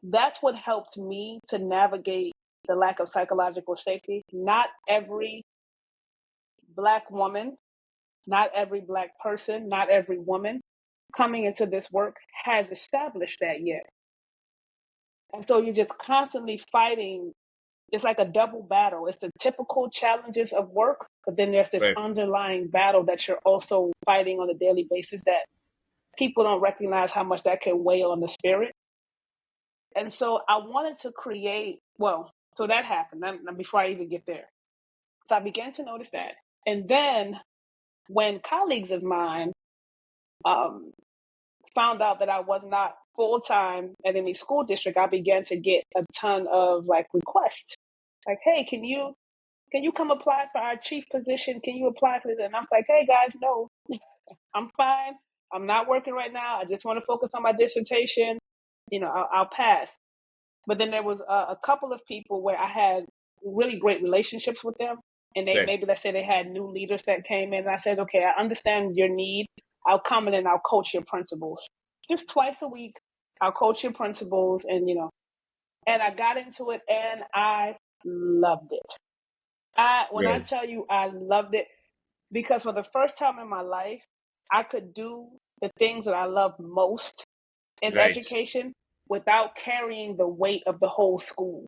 That's what helped me to navigate the lack of psychological safety. Not every Black woman, not every Black person, not every woman coming into this work has established that yet. And so you're just constantly fighting. It's like a double battle. It's the typical challenges of work, but then there's this Right. underlying battle that you're also fighting on a daily basis that people don't recognize how much that can weigh on the spirit. And so I wanted to create, so that happened before I even get there. So I began to notice that. And then when colleagues of mine found out that I was not full-time at any school district, I began to get a ton of requests. Like, hey, can you come apply for our chief position? Can you apply for this? And I was like, hey guys, no, I'm fine. I'm not working right now. I just want to focus on my dissertation. I'll pass. But then there was a couple of people where I had really great relationships with them. And they maybe, let's say they had new leaders that came in. And I said, okay, I understand your need. I'll come in and I'll coach your principals. Just twice a week, I'll coach your principals. And I got into it and I loved it. When I tell you I loved it, because for the first time in my life, I could do the things that I love most in education without carrying the weight of the whole school.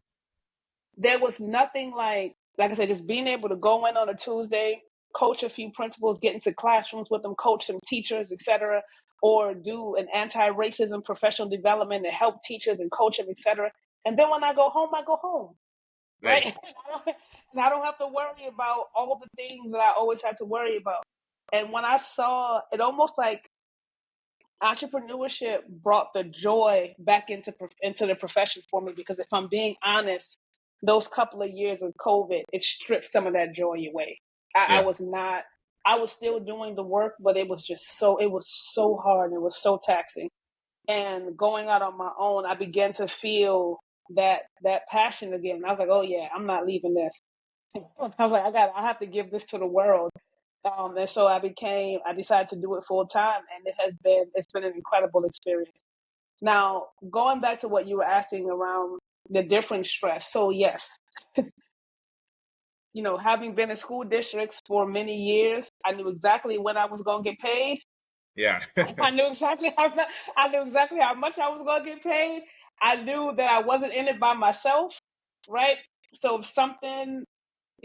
There was nothing like I said, just being able to go in on a Tuesday, coach a few principals, get into classrooms with them, coach some teachers, etc., or do an anti-racism professional development and help teachers and coach them, etc. And then when I go home, I go home. Right? And I don't have to worry about all the things that I always had to worry about. And when I saw it, almost like entrepreneurship brought the joy back into the profession for me, because if I'm being honest, those couple of years of COVID, it stripped some of that joy away. I was still doing the work, but it was so hard. It was so taxing. And going out on my own, I began to feel that passion again. And I was like, oh yeah, I'm not leaving this. I was like, I have to give this to the world. And so I decided to do it full time, and it's been an incredible experience. Now, going back to what you were asking around the different stress. So yes, having been in school districts for many years, I knew exactly when I was going to get paid. Yeah. I knew exactly how much I was going to get paid. I knew that I wasn't in it by myself, right? So if something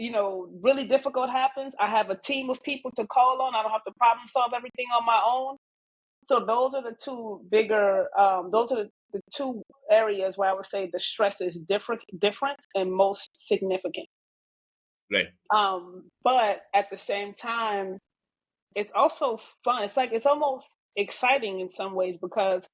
really difficult happens, I have a team of people to call on. I don't have to problem solve everything on my own. So those are the two bigger, those are the two areas where I would say the stress is different and most significant. Right. But at the same time, it's also fun. It's almost exciting in some ways, because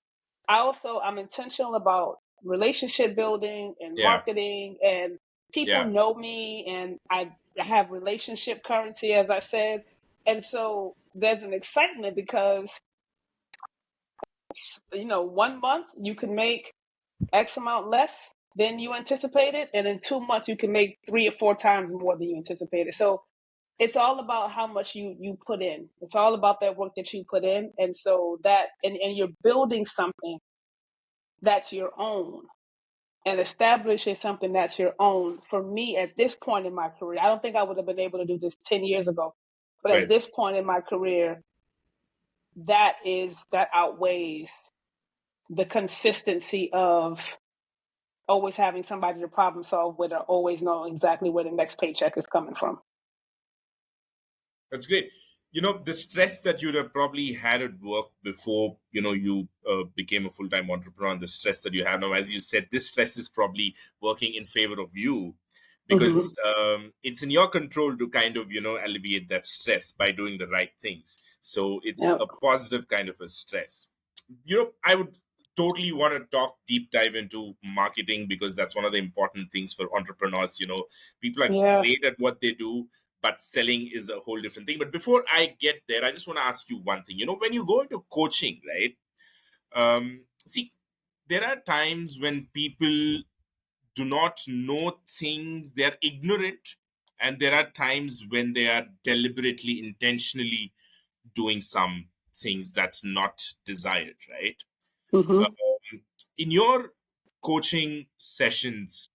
I'm intentional about relationship building and marketing, and people know me, and I have relationship currency, as I said. And so there's an excitement because, 1 month you can make X amount less than you anticipated. And in 2 months you can make 3 or 4 times more than you anticipated. So it's all about how much you put in. It's all about that work that you put in. And so and you're building something that's your own, and establishing something that's your own. For me, at this point in my career, I don't think I would have been able to do this 10 years ago. But at this point in my career, that outweighs the consistency of always having somebody to problem solve with or always knowing exactly where the next paycheck is coming from. That's great. The stress that you'd have probably had at work before, you became a full-time entrepreneur, and the stress that you have now, as you said, this stress is probably working in favor of you Mm-hmm. because it's in your control to kind of, alleviate that stress by doing the right things. So it's Yep. a positive kind of a stress. I would totally want to talk deep dive into marketing because that's one of the important things for entrepreneurs. People are Yeah. great at what they do, but selling is a whole different thing. But before I get there, I just want to ask you one thing. When you go into coaching, right? See, there are times when people do not know things, they are ignorant, and there are times when they are deliberately, intentionally doing some things that's not desired, right? Mm-hmm. Um, in your coaching sessions,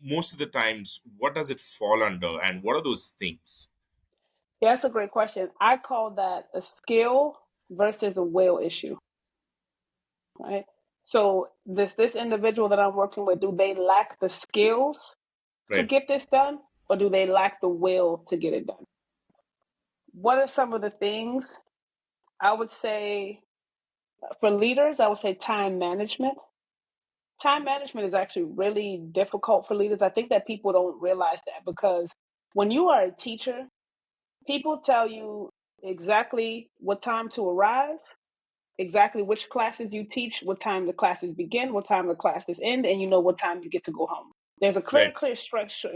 most of the times, what does it fall under, and what are those things? Yeah, that's a great question. I call that a skill versus a will issue, right? So this individual that I'm working with, do they lack the skills to Right, get this done, or do they lack the will to get it done? What are some of the things? I would say for leaders, I would say time management. Time management is actually really difficult for leaders. I think that people don't realize that because when you are a teacher, people tell you exactly what time to arrive, exactly which classes you teach, what time the classes begin, what time the classes end, and you know what time you get to go home. There's a right, clear structure.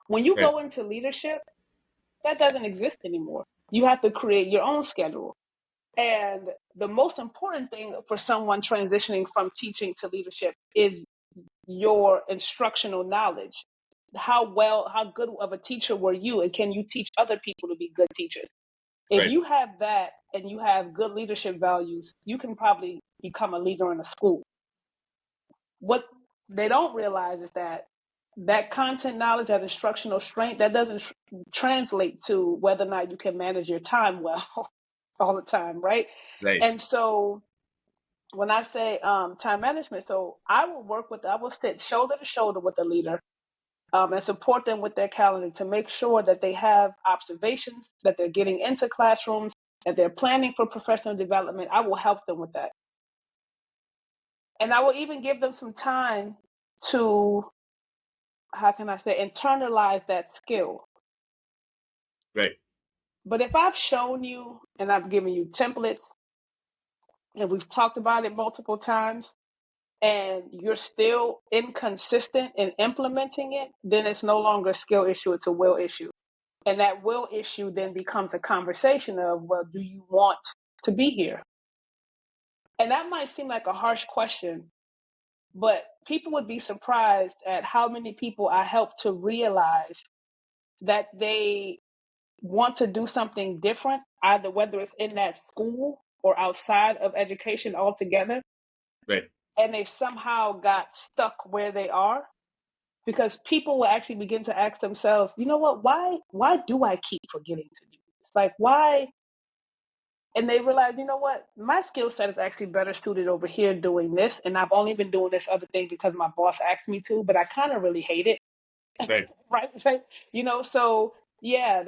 When you right, go into leadership, that doesn't exist anymore. You have to create your own schedule. And the most important thing for someone transitioning from teaching to leadership is your instructional knowledge. How good of a teacher were you, and can you teach other people to be good teachers? If right, you have that and you have good leadership values, you can probably become a leader in a school. What they don't realize is that content knowledge, that instructional strength, that doesn't translate to whether or not you can manage your time well all the time, right? right, And so when I say time management, so I will sit shoulder to shoulder with the leader and support them with their calendar to make sure that they have observations, that they're getting into classrooms, that they're planning for professional development. I will help them with that. And I will even give them some time to, how can I say, internalize that skill. right, But if I've shown you and I've given you templates and we've talked about it multiple times and you're still inconsistent in implementing it, then it's no longer a skill issue, it's a will issue. And that will issue then becomes a conversation of, well, do you want to be here? And that might seem like a harsh question, but people would be surprised at how many people I help to realize that they want to do something different, either whether it's in that school or outside of education altogether, right, and they somehow got stuck where they are because people will actually begin to ask themselves, you know what, why do I keep forgetting to do this? Like why? And they realize, you know what, my skill set is actually better suited over here doing this, and I've only been doing this other thing because my boss asked me to, but I kind of really hate it. right. Right? So yeah,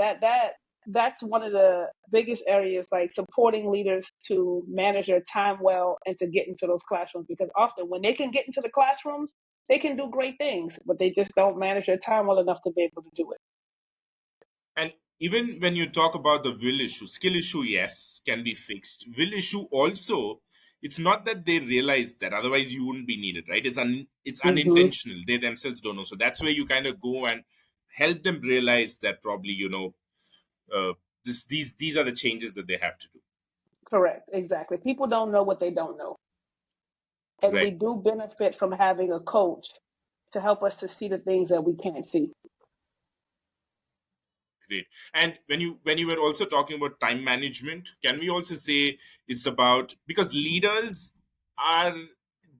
that's one of the biggest areas, like supporting leaders to manage their time well and to get into those classrooms, because often when they can get into the classrooms, they can do great things, but they just don't manage their time well enough to be able to do it. And even when you talk about the will issue, skill issue, yes, can be fixed. Will issue also, it's not that they realize that, otherwise you wouldn't be needed, right? It's Mm-hmm. unintentional. They themselves don't know. So that's where you kind of go and help them realize that probably, these are the changes that they have to do. Correct. Exactly. People don't know what they don't know. And we Right. do benefit from having a coach to help us to see the things that we can't see. Great. And when you were also talking about time management, can we also say it's about, because leaders are,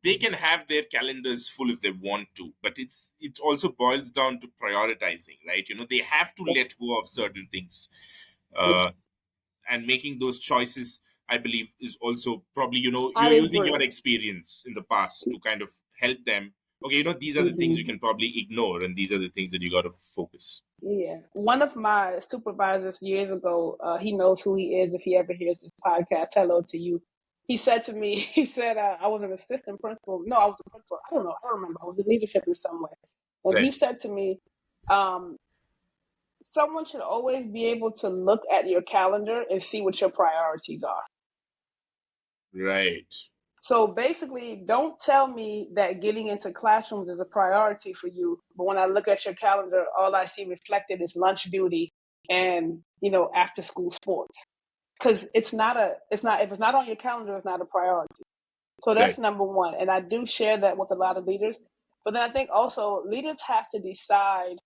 they can have their calendars full if they want to, but it also boils down to prioritizing, right? They have to let go of certain things, uh, and making those choices. I believe, is also probably, I you're using your agree. experience in the past to kind of help them. Okay, these are the things you Hmm. can probably ignore, and these are the things that you got to focus. Yeah. One of my supervisors years ago, he knows who he is if he ever hears this podcast. Hello to you. He said to me, he said, I was an assistant principal. No, I was a principal. I don't know. I don't remember. I was in leadership in some way. And he Right, said to me, um, someone should always be able to look at your calendar and see what your priorities are. right, So basically, don't tell me that getting into classrooms is a priority for you. But when I look at your calendar, all I see reflected is lunch duty and, after school sports. Because if it's not on your calendar, it's not a priority. So that's right, number one. And I do share that with a lot of leaders. But then I think also leaders have to decide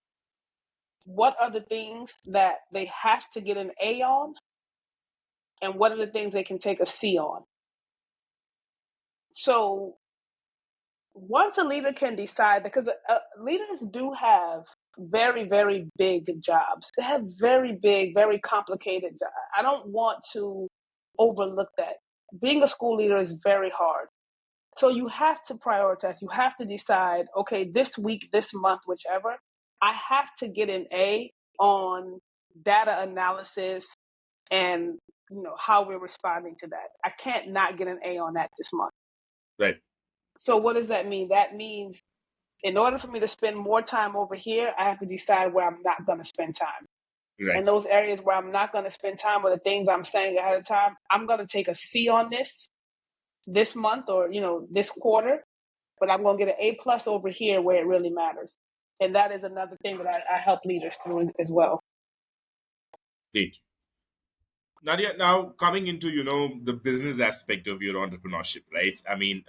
what are the things that they have to get an A on and what are the things they can take a C on. So once a leader can decide, because leaders do have very, very big jobs. They have very big, very complicated jobs. I don't want to overlook that. Being a school leader is very hard. So you have to prioritize. You have to decide, okay, this week, this month, whichever, I have to get an A on data analysis and how we're responding to that. I can't not get an A on that this month. right, So what does that mean? That means in order for me to spend more time over here, I have to decide where I'm not going to spend time. right. And those areas where I'm not going to spend time with the things I'm saying ahead of time, I'm going to take a C on this month or this quarter, but I'm going to get an A plus over here where it really matters. And that is another thing that I help leaders through as well. Great. Nadia, now coming into the business aspect of your entrepreneurship, right? I mean,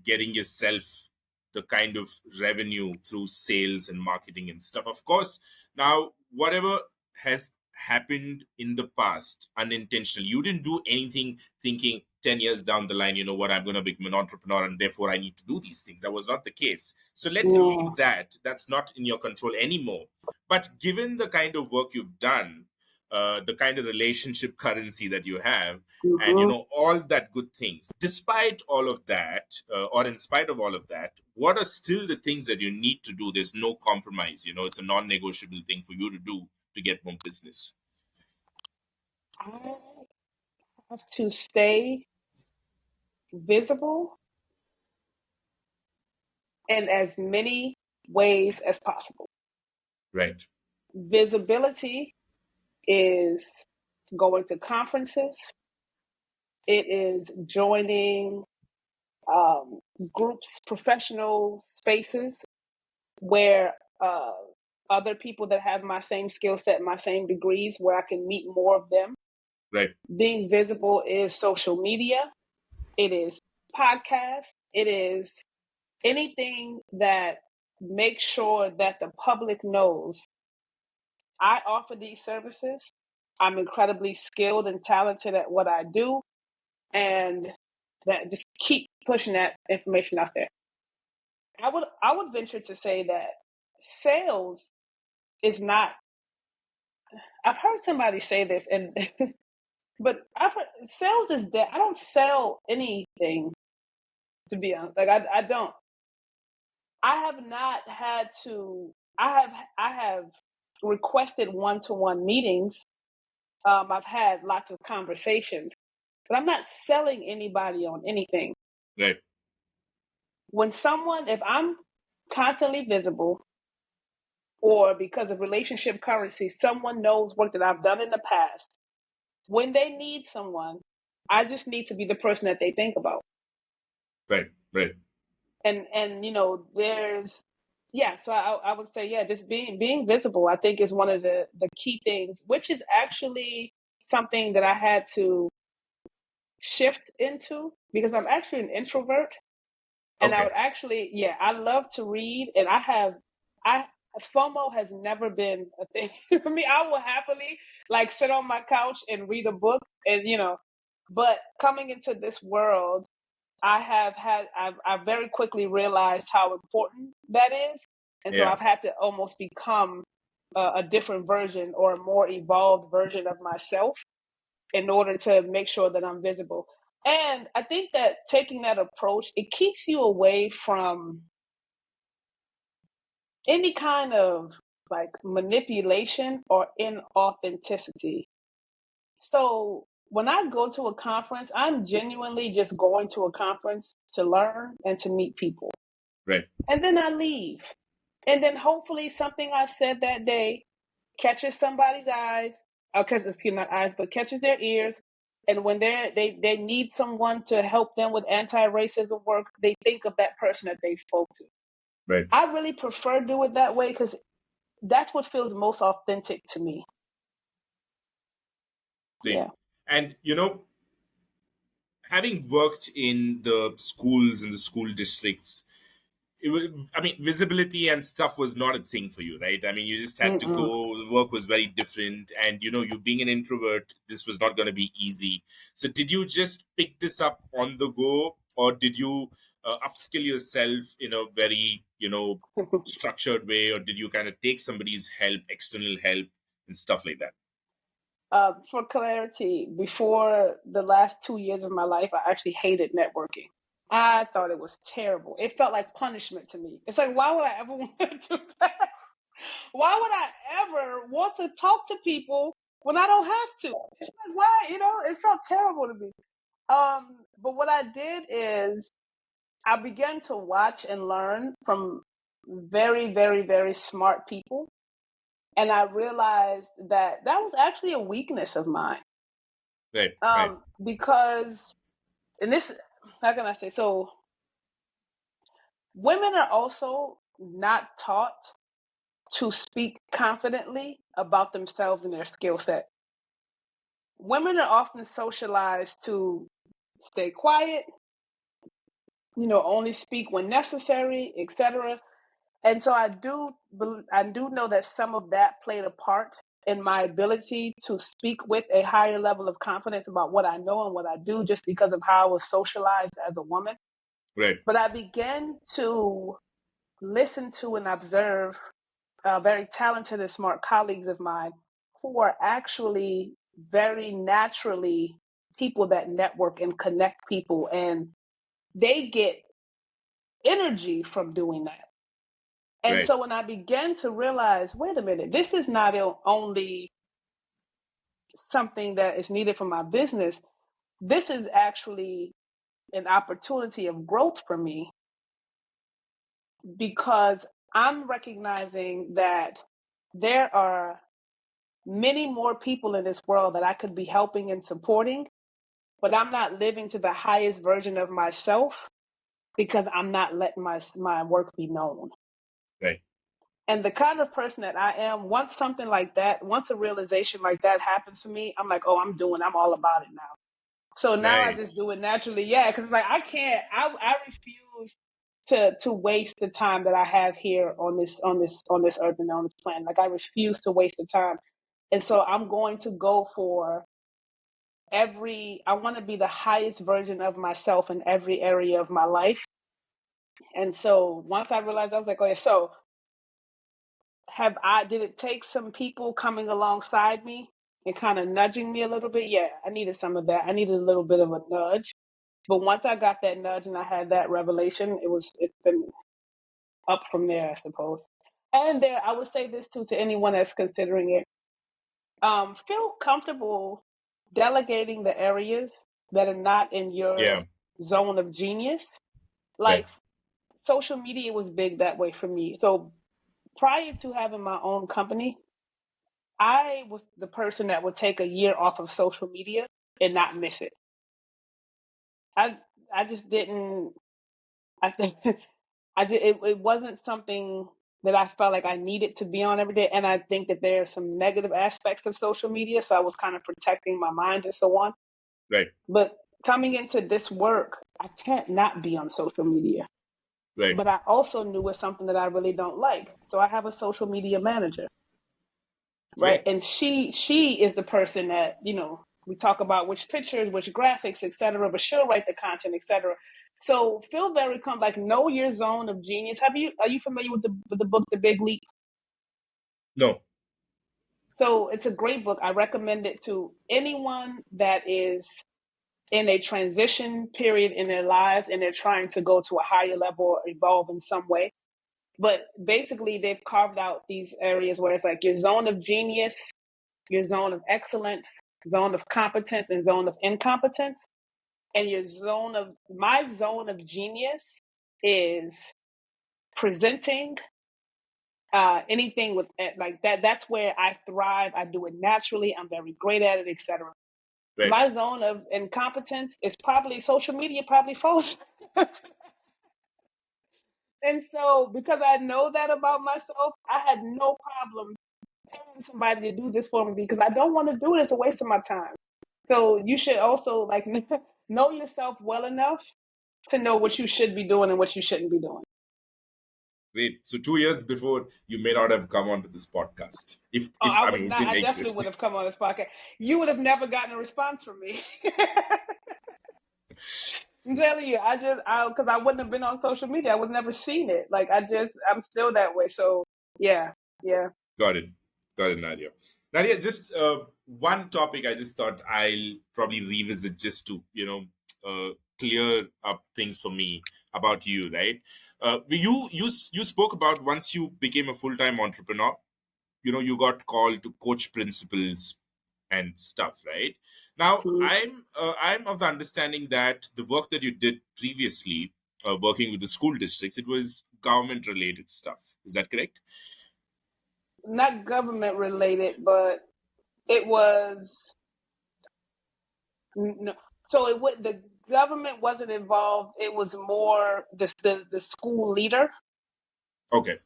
getting yourself the kind of revenue through sales and marketing and stuff. Of course, now whatever has happened in the past, unintentional, you didn't do anything thinking 10 years down the line, what, I'm going to become an entrepreneur and therefore I need to do these things. That was not the case. So let's Yeah. leave that. That's not in your control anymore. But given the kind of work you've done, the kind of relationship currency that you have, and Mm-hmm. all that good things, despite all of that, or in spite of all of that, what are still the things that you need to do? There's no compromise. It's a non-negotiable thing for you to do to get more business. I have to stay visible in as many ways as possible. Right, Visibility is going to conferences. It is joining um, groups, professional spaces where other people that have my same skill set, my same degrees, where I can meet more of them. right, Being visible is social media. It is podcasts. It is anything that makes sure that the public knows I offer these services. I'm incredibly skilled and talented at what I do, and that just keep pushing that information out there. I would venture to say that sales is not. I've heard somebody say this, and but I've heard sales is dead. I don't sell anything, to be honest. Like I don't. I have not had to. I have requested one-to-one meetings. I've had lots of conversations, but I'm not selling anybody on anything. right. If I'm constantly visible, or because of relationship currency, someone knows work that I've done in the past. When they need someone, I just need to be the person that they think about. Right, right, And there's so I would say, yeah, just being visible, I think, is one of the key things, which is actually something that I had to shift into because I'm actually an introvert. And I okay, would actually, yeah, I love to read, and I FOMO has never been a thing for me. I will happily like sit on my couch and read a book, and but coming into this world, I've very quickly realized how important that is, and so yeah, I've had to almost become a different version or a more evolved version of myself in order to make sure that I'm visible. And I think that taking that approach, it keeps you away from any kind of like manipulation or inauthenticity. So when I go to a conference, I'm genuinely just going to a conference to learn and to meet people. Right. And then I leave. And then hopefully something I said that day catches somebody's eyes, or excuse not eyes, but catches their ears. And when they need someone to help them with anti-racism work, they think of that person that they spoke to. Right. I really prefer do it that way because that's what feels most authentic to me. Yeah. And having worked in the schools and the school districts, I mean, visibility and stuff was not a thing for you, right? I mean, you just had to Mm-mm. go. The work was very different, and you being an introvert, this was not going to be easy. So, did you just pick this up on the go, or did you upskill yourself in a very structured way, or did you kind of take somebody's help, external help, and stuff like that? For clarity, before the last 2 years of my life, I actually hated networking. I thought it was terrible. It felt like punishment to me. It's like, why would I ever want to do that? Why would I ever want to talk to people when I don't have to? It's like, why? It felt terrible to me. But what I did is I began to watch and learn from very, very, very smart people. And I realized that that was actually a weakness of mine. Right. Right. Because, and this, how can I say? So, women are also not taught to speak confidently about themselves and their skill set. Women are often socialized to stay quiet, only speak when necessary, etc. And so I do know that some of that played a part in my ability to speak with a higher level of confidence about what I know and what I do, just because of how I was socialized as a woman. Right. But I began to listen to and observe very talented and smart colleagues of mine who are actually very naturally people that network and connect people, and they get energy from doing that. And Right. so when I began to realize, wait a minute, this is not only something that is needed for my business, this is actually an opportunity of growth for me, because I'm recognizing that there are many more people in this world that I could be helping and supporting, but I'm not living to the highest version of myself because I'm not letting my work be known. Right. And the kind of person that I am, once a realization like that happens to me, I'm like, oh, I'm all about it now. So now I just Nice. do it naturally. Yeah, because it's like I refuse to waste the time that I have here on this earth and on this planet. Like, I refuse to waste the time. And so I'm going to go for I want to be the highest version of myself in every area of my life. And so once I realized, I was like, oh yeah, so did it take some people coming alongside me and kind of nudging me a little bit? Yeah, I needed some of that. I needed a little bit of a nudge. But once I got that nudge and I had that revelation, it's been up from there, I suppose. And I would say this too, to anyone that's considering it. Feel comfortable delegating the areas that are not in your Yeah. zone of genius. Right. Like, social media was big that way for me. So prior to having my own company, I was the person that would take a year off of social media and not miss it. I just didn't. I think it wasn't something that I felt like I needed to be on every day. And I think that there are some negative aspects of social media, so I was kind of protecting my mind and so on. Right. But coming into this work, I can't not be on social media. Right. But I also knew it's something that I really don't like. So I have a social media manager, right? Great. And she is the person that, we talk about which pictures, which graphics, etc. But she'll write the content, etc. So feel very like, know your zone of genius. Are you familiar with the book The Big Leap? No. So it's a great book. I recommend it to anyone that is in a transition period in their lives and they're trying to go to a higher level or evolve in some way. But basically, they've carved out these areas where it's like your zone of genius, your zone of excellence, zone of competence, and zone of incompetence. And my zone of genius is presenting anything with like that. That's where I thrive. I do it naturally. I'm very great at it, etc. Right. My zone of incompetence is probably social media, probably false. And so, because I know that about myself, I had no problem paying somebody to do this for me because I don't want to do it. It's a waste of my time. So you should also like know yourself well enough to know what you should be doing and what you shouldn't be doing. Great. So 2 years before, you may not have come onto this podcast. If Oh, if I I would mean, it not. didn't I definitely exist. would have come on this podcast. You would have never gotten a response from me. I'm telling you, because I wouldn't have been on social media. I would never seen it. Like I'm still that way. So yeah. Got it. Got it, Nadia. Nadia, just one topic I just thought I'll probably revisit just to, clear up things for me about you, right? You spoke about once you became a full-time entrepreneur, you got called to coach principals and stuff, right? Now, Mhm. I'm of the understanding that the work that you did previously, working with the school districts, it was government-related stuff. Is that correct? Not government related, but it was no. So the government wasn't involved. It was more the school leader. Okay.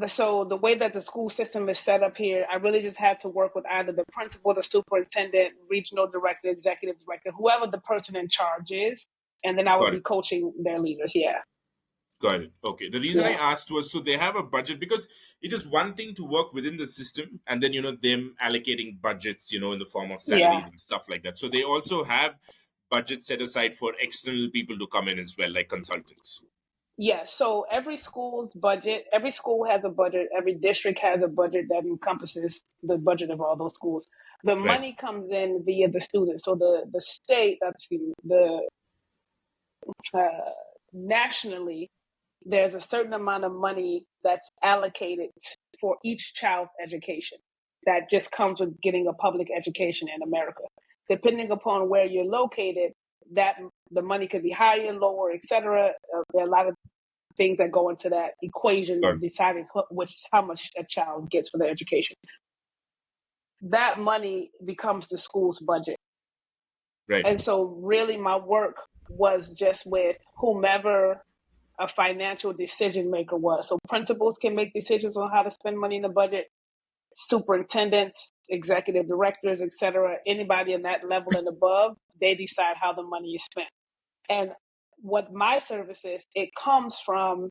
So the way that the school system is set up here, I really just had to work with either the principal, the superintendent, regional director, executive director, whoever the person in charge is, and then I would Got be it. coaching their leaders. Yeah. Got it. Okay. The reason I Yeah. asked was so they have a budget because it is one thing to work within the system and then, them allocating budgets, in the form of Yeah. salaries and stuff like that. So they also have budget set aside for external people to come in as well, like consultants. Yeah. So every school has a budget. Every district has a budget that encompasses the budget of all those schools. The Right. money comes in via the students. So the state, nationally, there's a certain amount of money that's allocated for each child's education. That just comes with getting a public education in America. Depending upon where you're located, that the money could be higher, lower, etc. There are a lot of things that go into that equation Got of it. deciding how much a child gets for their education. That money becomes the school's budget. Right. And so really my work was just with whomever a financial decision maker was. So principals can make decisions on how to spend money in the budget, superintendents, executive directors, etc. Anybody in that level and above, they decide how the money is spent. And what my service is, it comes from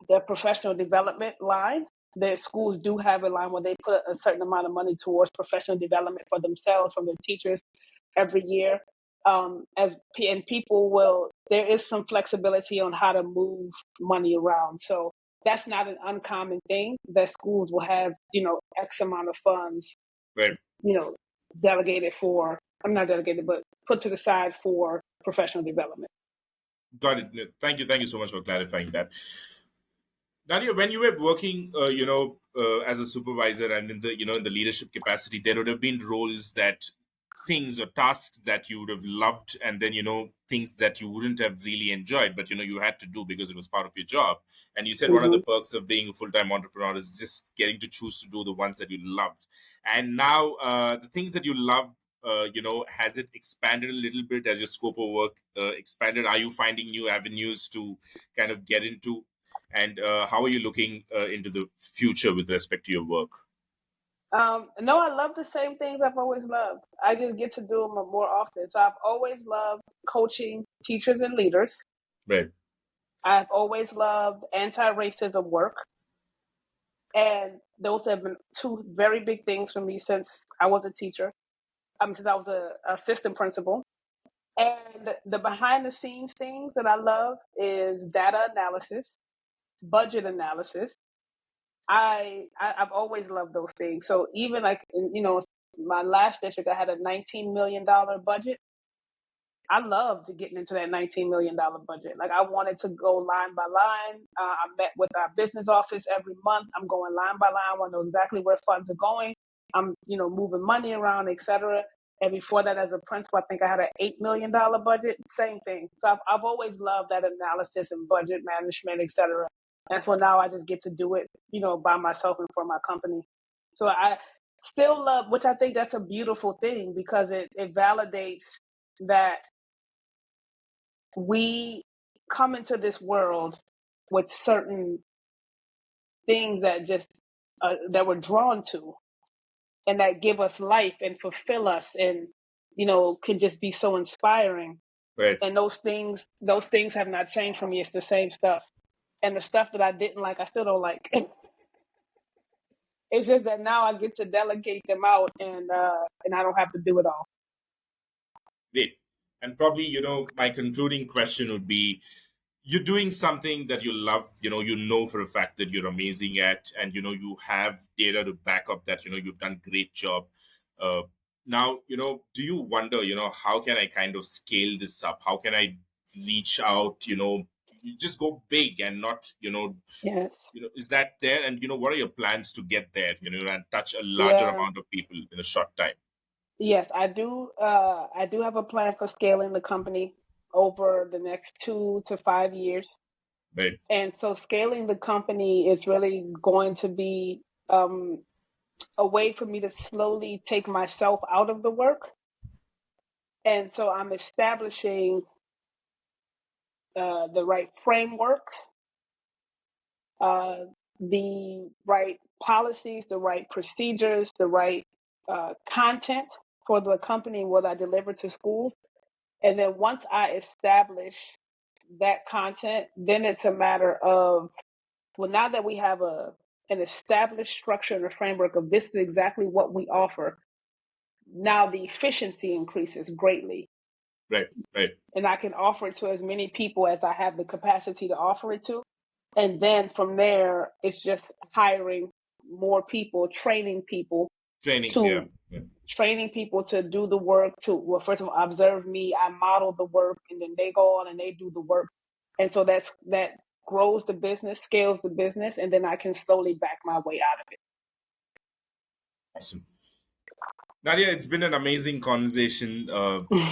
the professional development line. The schools do have a line where they put a certain amount of money towards professional development for themselves, from their teachers every year. And people there is some flexibility on how to move money around. So that's not an uncommon thing that schools will have, X amount of funds, Right. delegated for, I'm not delegated, but put to the side for professional development. Got it. No, thank you. Thank you so much for clarifying that. Nadia, when you were working, as a supervisor and in the leadership capacity, there would have been roles that things or tasks that you would have loved, and then things that you wouldn't have really enjoyed, but you had to do because it was part of your job. And you said one of the Mm-hmm. perks of being a full-time entrepreneur is just getting to choose to do the ones that you loved. And now, the things that you love, has it expanded a little bit as your scope of work expanded? Are you finding new avenues to kind of get into? And how are you looking into the future with respect to your work? No, I love the same things I've always loved. I just get to do them more often. So I've always loved coaching teachers and leaders. Right. I've always loved anti-racism work. And those have been two very big things for me since I was a teacher, since I was an assistant principal. And the behind the scenes things that I love is data analysis, budget analysis, I've always loved those things. So even like my last district, I had a $19 million budget. I loved getting into that $19 million budget. Like I wanted to go line by line. I met with our business office every month. I'm going line by line. I want to know exactly where funds are going. I'm moving money around, etc. And before that, as a principal, I think I had an $8 million budget. Same thing. So I've always loved that analysis and budget management, etc. And so now I just get to do it, by myself and for my company. So I still love, which I think that's a beautiful thing because it validates that we come into this world with certain things that just that we're drawn to and that give us life and fulfill us and can just be so inspiring. Right. And those things have not changed for me. It's the same stuff, and the stuff that I didn't like I still don't like. It's just that now I get to delegate them out and I don't have to do it all. Great. And probably, my concluding question would be, you're doing something that you love, for a fact that you're amazing at, and, you have data to back up that, you've done great job. Now, do you wonder, how can I kind of scale this up? How can I reach out, you just go big and not, Yes. is that there? And, what are your plans to get there, and touch a larger Yeah. amount of people in a short time? Yes, I do. I do have a plan for scaling the company over the next 2 to 5 years. Right. And so scaling the company is really going to be a way for me to slowly take myself out of the work. And so I'm establishing the right frameworks, the right policies, the right procedures, the right content for the company and what I deliver to schools. And then once I establish that content, then it's a matter of, well, now that we have an established structure and a framework of this is exactly what we offer, now the efficiency increases greatly. Right. Right. And I can offer it to as many people as I have the capacity to offer it to. And then from there, it's just hiring more people, training people Training. Yeah. to training people to do the work, to, well, first of all, observe me, I model the work, and then they go on and they do the work. And so that grows the business, scales the business, and then I can slowly back my way out of it. Awesome. Nadia, it's been an amazing conversation.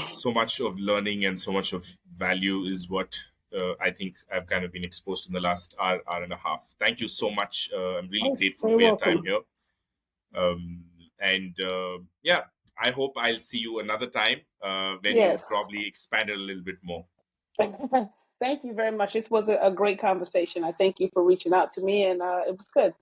So much of learning and so much of value is what I think I've kind of been exposed to in the last hour and a half. Thank you so much. I'm really grateful for your time here. Yeah, I hope I'll see you another time when you probably expand it a little bit more. Thank you very much. This was a great conversation. I thank you for reaching out to me, and it was good.